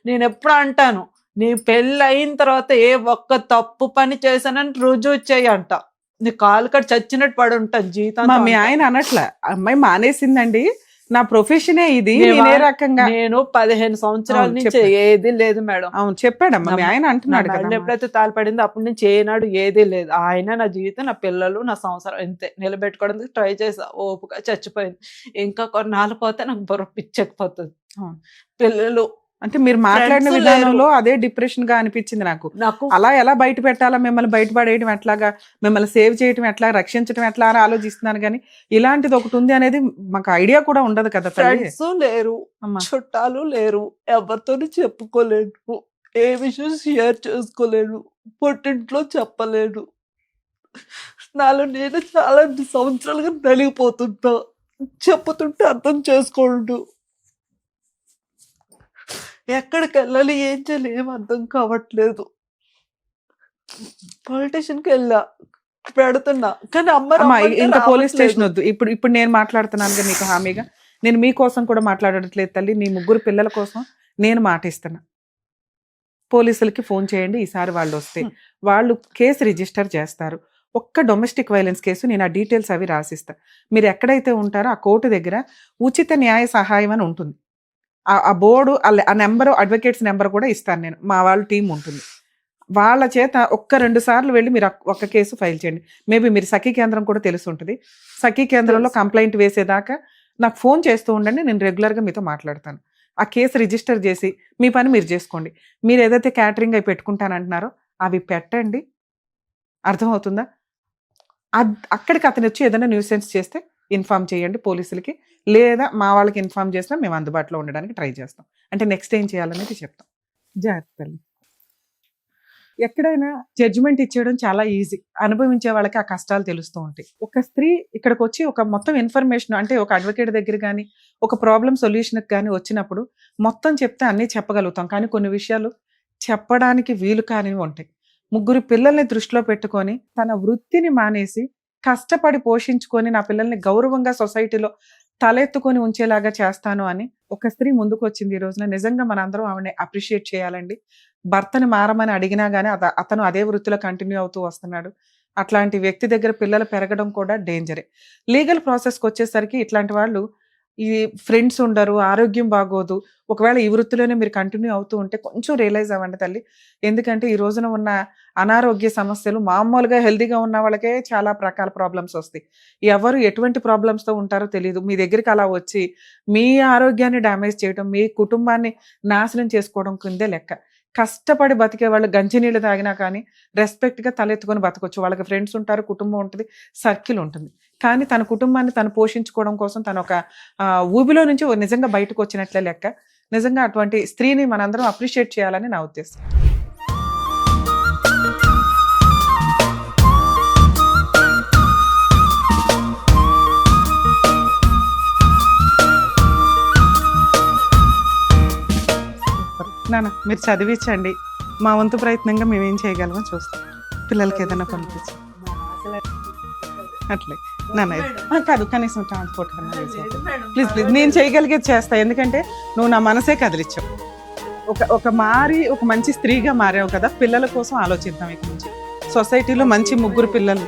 నేను ఎప్పుడు అంటాను నీ పెళ్ళి అయిన తర్వాత ఏ ఒక్క తప్పు పని చేశానని రుజువు చేయి అంట, నీ కాలు కట్టి చచ్చినట్టు పడి ఉంటాను జీవితం. మీ ఆయన అనట్ల అమ్మాయి మానేసిందండి, నా ప్రొఫెషనే ఇది, నేనే రకంగా నేను 15 సంవత్సరాల నుంచి ఏది లేదు మేడం. అవును చెప్పాడమ్మా మీ ఆయన అంటున్నాడు కదా. ఎప్పుడైతే తాళపడిందో అప్పటి నుంచి ఏనాడు ఏది లేదు. ఆయన నా జీవితం, నా పిల్లలు, నా సంవత్సరం ఇంతే నిలబెట్టుకోవడానికి ట్రై చేసా, ఓపుగా చచ్చిపోయింది. ఇంకా కొన్నాళ్ళు పోతే నాకు బుర్ర పిచ్చెక్కిపోతుంది. పిల్లలు అంటే మీరు మాట్లాడిన విధానంలో అదే డిప్రెషన్ గా అనిపించింది నాకు. అలా ఎలా బయట పెట్టాలా, మిమ్మల్ని బయటపడేయడం ఎట్లాగా, మిమ్మల్ని సేవ్ చేయడం ఎట్లా, రక్షించడం ఎట్లా అని ఆలోచిస్తున్నాను కానీ ఇలాంటిది ఒకటి ఉంది అనేది మాకు ఐడియా కూడా ఉండదు కదా. ఫ్రెండ్స్ లేరు, చుట్టాలు లేరు, ఎవరితో చెప్పుకోలేను, ఏ విషయం షేర్ చేసుకోలేను, పుట్టింట్లో చెప్పలేను. నాలో నేను చాలా సంవత్సరాలుగా నలిగిపోతుంటా, చెప్పుతుంటే అర్థం చేసుకోండు. ఎక్కడికి వెళ్ళాలి, ఏం చేయాలి ఏం అర్థం కావట్లేదు. పొలిటీషియన్కి వెళ్ళా, పెడుతున్నా కానీ అమ్మ ఇంకా పోలీస్ స్టేషన్ వద్దు. ఇప్పుడు నేను మాట్లాడుతున్నాను కదా మీకు హామీగా, నేను మీకోసం కూడా మాట్లాడట్లేదు తల్లి, మీ 3 పిల్లల కోసం నేను మాట ఇస్తున్నా. పోలీసులకి ఫోన్ చేయండి, ఈసారి వాళ్ళు వస్తే వాళ్ళు కేసు రిజిస్టర్ చేస్తారు. ఒక్క డొమెస్టిక్ వైలెన్స్ కేసు నేను ఆ డీటెయిల్స్ అవి రాసిస్తా. మీరు ఎక్కడైతే ఉంటారో ఆ కోర్టు దగ్గర ఉచిత న్యాయ సహాయం అని ఉంటుంది. ఆ బోర్డు ఆ నెంబరు, అడ్వకేట్స్ నెంబర్ కూడా ఇస్తాను నేను, మా వాళ్ళ టీం ఉంటుంది. వాళ్ళ చేత 1-2 సార్లు వెళ్ళి మీరు ఒక కేసు ఫైల్ చేయండి. మేబీ మీరు సఖీ కేంద్రం కూడా తెలిసి ఉంటుంది, సఖీ కేంద్రంలో కంప్లైంట్ వేసేదాకా నాకు ఫోన్ చేస్తూ ఉండండి, నేను రెగ్యులర్గా మీతో మాట్లాడతాను. ఆ కేసు రిజిస్టర్ చేసి మీ పని మీరు చేసుకోండి. మీరు ఏదైతే క్యాటరింగ్ అవి పెట్టుకుంటానంటున్నారో అవి పెట్టండి, అర్థమవుతుందా? అక్కడికి అతను వచ్చి ఏదైనా న్యూసెన్స్ చేస్తే ఇన్ఫామ్ చేయండి పోలీసులకి, లేదా మా వాళ్ళకి ఇన్ఫామ్ చేసినా మేము అందుబాటులో ఉండడానికి ట్రై చేస్తాం. అంటే నెక్స్ట్ ఏం చేయాలనేది చెప్తాం. జాగ్రత్త. ఎక్కడైనా జడ్జిమెంట్ ఇచ్చేయడం చాలా ఈజీ, అనుభవించే వాళ్ళకి ఆ కష్టాలు తెలుస్తూ ఉంటాయి. ఒక స్త్రీ ఇక్కడికి వచ్చి ఒక మొత్తం ఇన్ఫర్మేషన్, అంటే ఒక అడ్వకేట్ దగ్గర కానీ ఒక ప్రాబ్లం సొల్యూషన్కి కానీ వచ్చినప్పుడు మొత్తం చెప్తే అన్నీ చెప్పగలుగుతాం, కానీ కొన్ని విషయాలు చెప్పడానికి వీలు కానివి ఉంటాయి. 3 పిల్లల్ని దృష్టిలో పెట్టుకొని తన వృత్తిని మానేసి కష్టపడి పోషించుకొని నా పిల్లల్ని గౌరవంగా సొసైటీలో తలెత్తుకొని ఉంచేలాగా చేస్తాను అని ఒక స్త్రీ ముందుకు వచ్చింది ఈ రోజున. నిజంగా మనందరం ఆవిడని అప్రిషియేట్ చేయాలండి. భర్తని మారమని అడిగినా కానీ అతను అదే వృత్తిలో కంటిన్యూ అవుతూ వస్తున్నాడు. అట్లాంటి వ్యక్తి దగ్గర పిల్లలు పెరగడం కూడా డేంజరే. లీగల్ ప్రాసెస్కి వచ్చేసరికి ఇట్లాంటి వాళ్ళు ఈ ఫ్రెండ్స్ ఉండరు, ఆరోగ్యం బాగోదు. ఒకవేళ ఈ వృత్తిలోనే మీరు కంటిన్యూ అవుతూ ఉంటే కొంచెం రియలైజ్ అవ్వండి తల్లి. ఎందుకంటే ఈ రోజున ఉన్న అనారోగ్య సమస్యలు మామూలుగా హెల్దీగా ఉన్న వాళ్ళకే చాలా రకాల ప్రాబ్లమ్స్ వస్తాయి. ఎవరు ఎటువంటి ప్రాబ్లమ్స్తో ఉంటారో తెలియదు. మీ దగ్గరికి అలా వచ్చి మీ ఆరోగ్యాన్ని డ్యామేజ్ చేయడం, మీ కుటుంబాన్ని నాశనం చేసుకోవడం కిందే లెక్క. కష్టపడి బతికే వాళ్ళు గంజినీళ్ళు తాగినా కానీ రెస్పెక్ట్గా తలెత్తుకొని బతకొచ్చు. వాళ్ళకి ఫ్రెండ్స్ ఉంటారు, కుటుంబం ఉంటుంది, సర్కిల్ ఉంటుంది. కానీ తన కుటుంబాన్ని తను పోషించుకోవడం కోసం తను ఒక ఊబిలో నుంచి నిజంగా బయటకు వచ్చినట్లే లెక్క. నిజంగా అటువంటి స్త్రీని మనందరం అప్రిషియేట్ చేయాలని నా ఉద్దేశం. నాన్న మీరు చదివించండి, మా వంతు ప్రయత్నంగా మేమేం చేయగలమో చూస్తాం. పిల్లలకి ఏదైనా పంపించి అట్లే నాన్న కాదు, కనీసం ట్రాన్స్పోర్ట్ కన్నా ప్లీజ్ నేను చేయగలిగేది చేస్తా. ఎందుకంటే నువ్వు నా మనసే కదిలిచ్చావు. ఒక మంచి స్త్రీగా మారావు కదా, పిల్లల కోసం ఆలోచిద్దాం. ఇక నుంచి సొసైటీలో మంచి 3 పిల్లలు.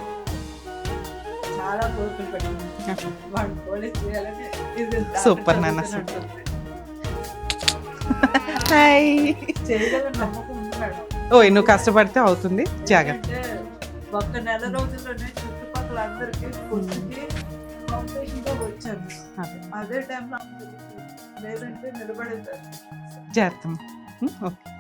సూపర్ నాన్న, సూపర్. హాయ్. ఓయ్ నువ్వు కష్టపడితే అవుతుంది, జాగ్రత్త. ఒక్క నెల రోజుల్లోనే చుట్టుపక్కల అందరికీ వచ్చాను. అదే టైంలో లేదంటే నిలబడేది. జాగ్రత్త. ఓకే.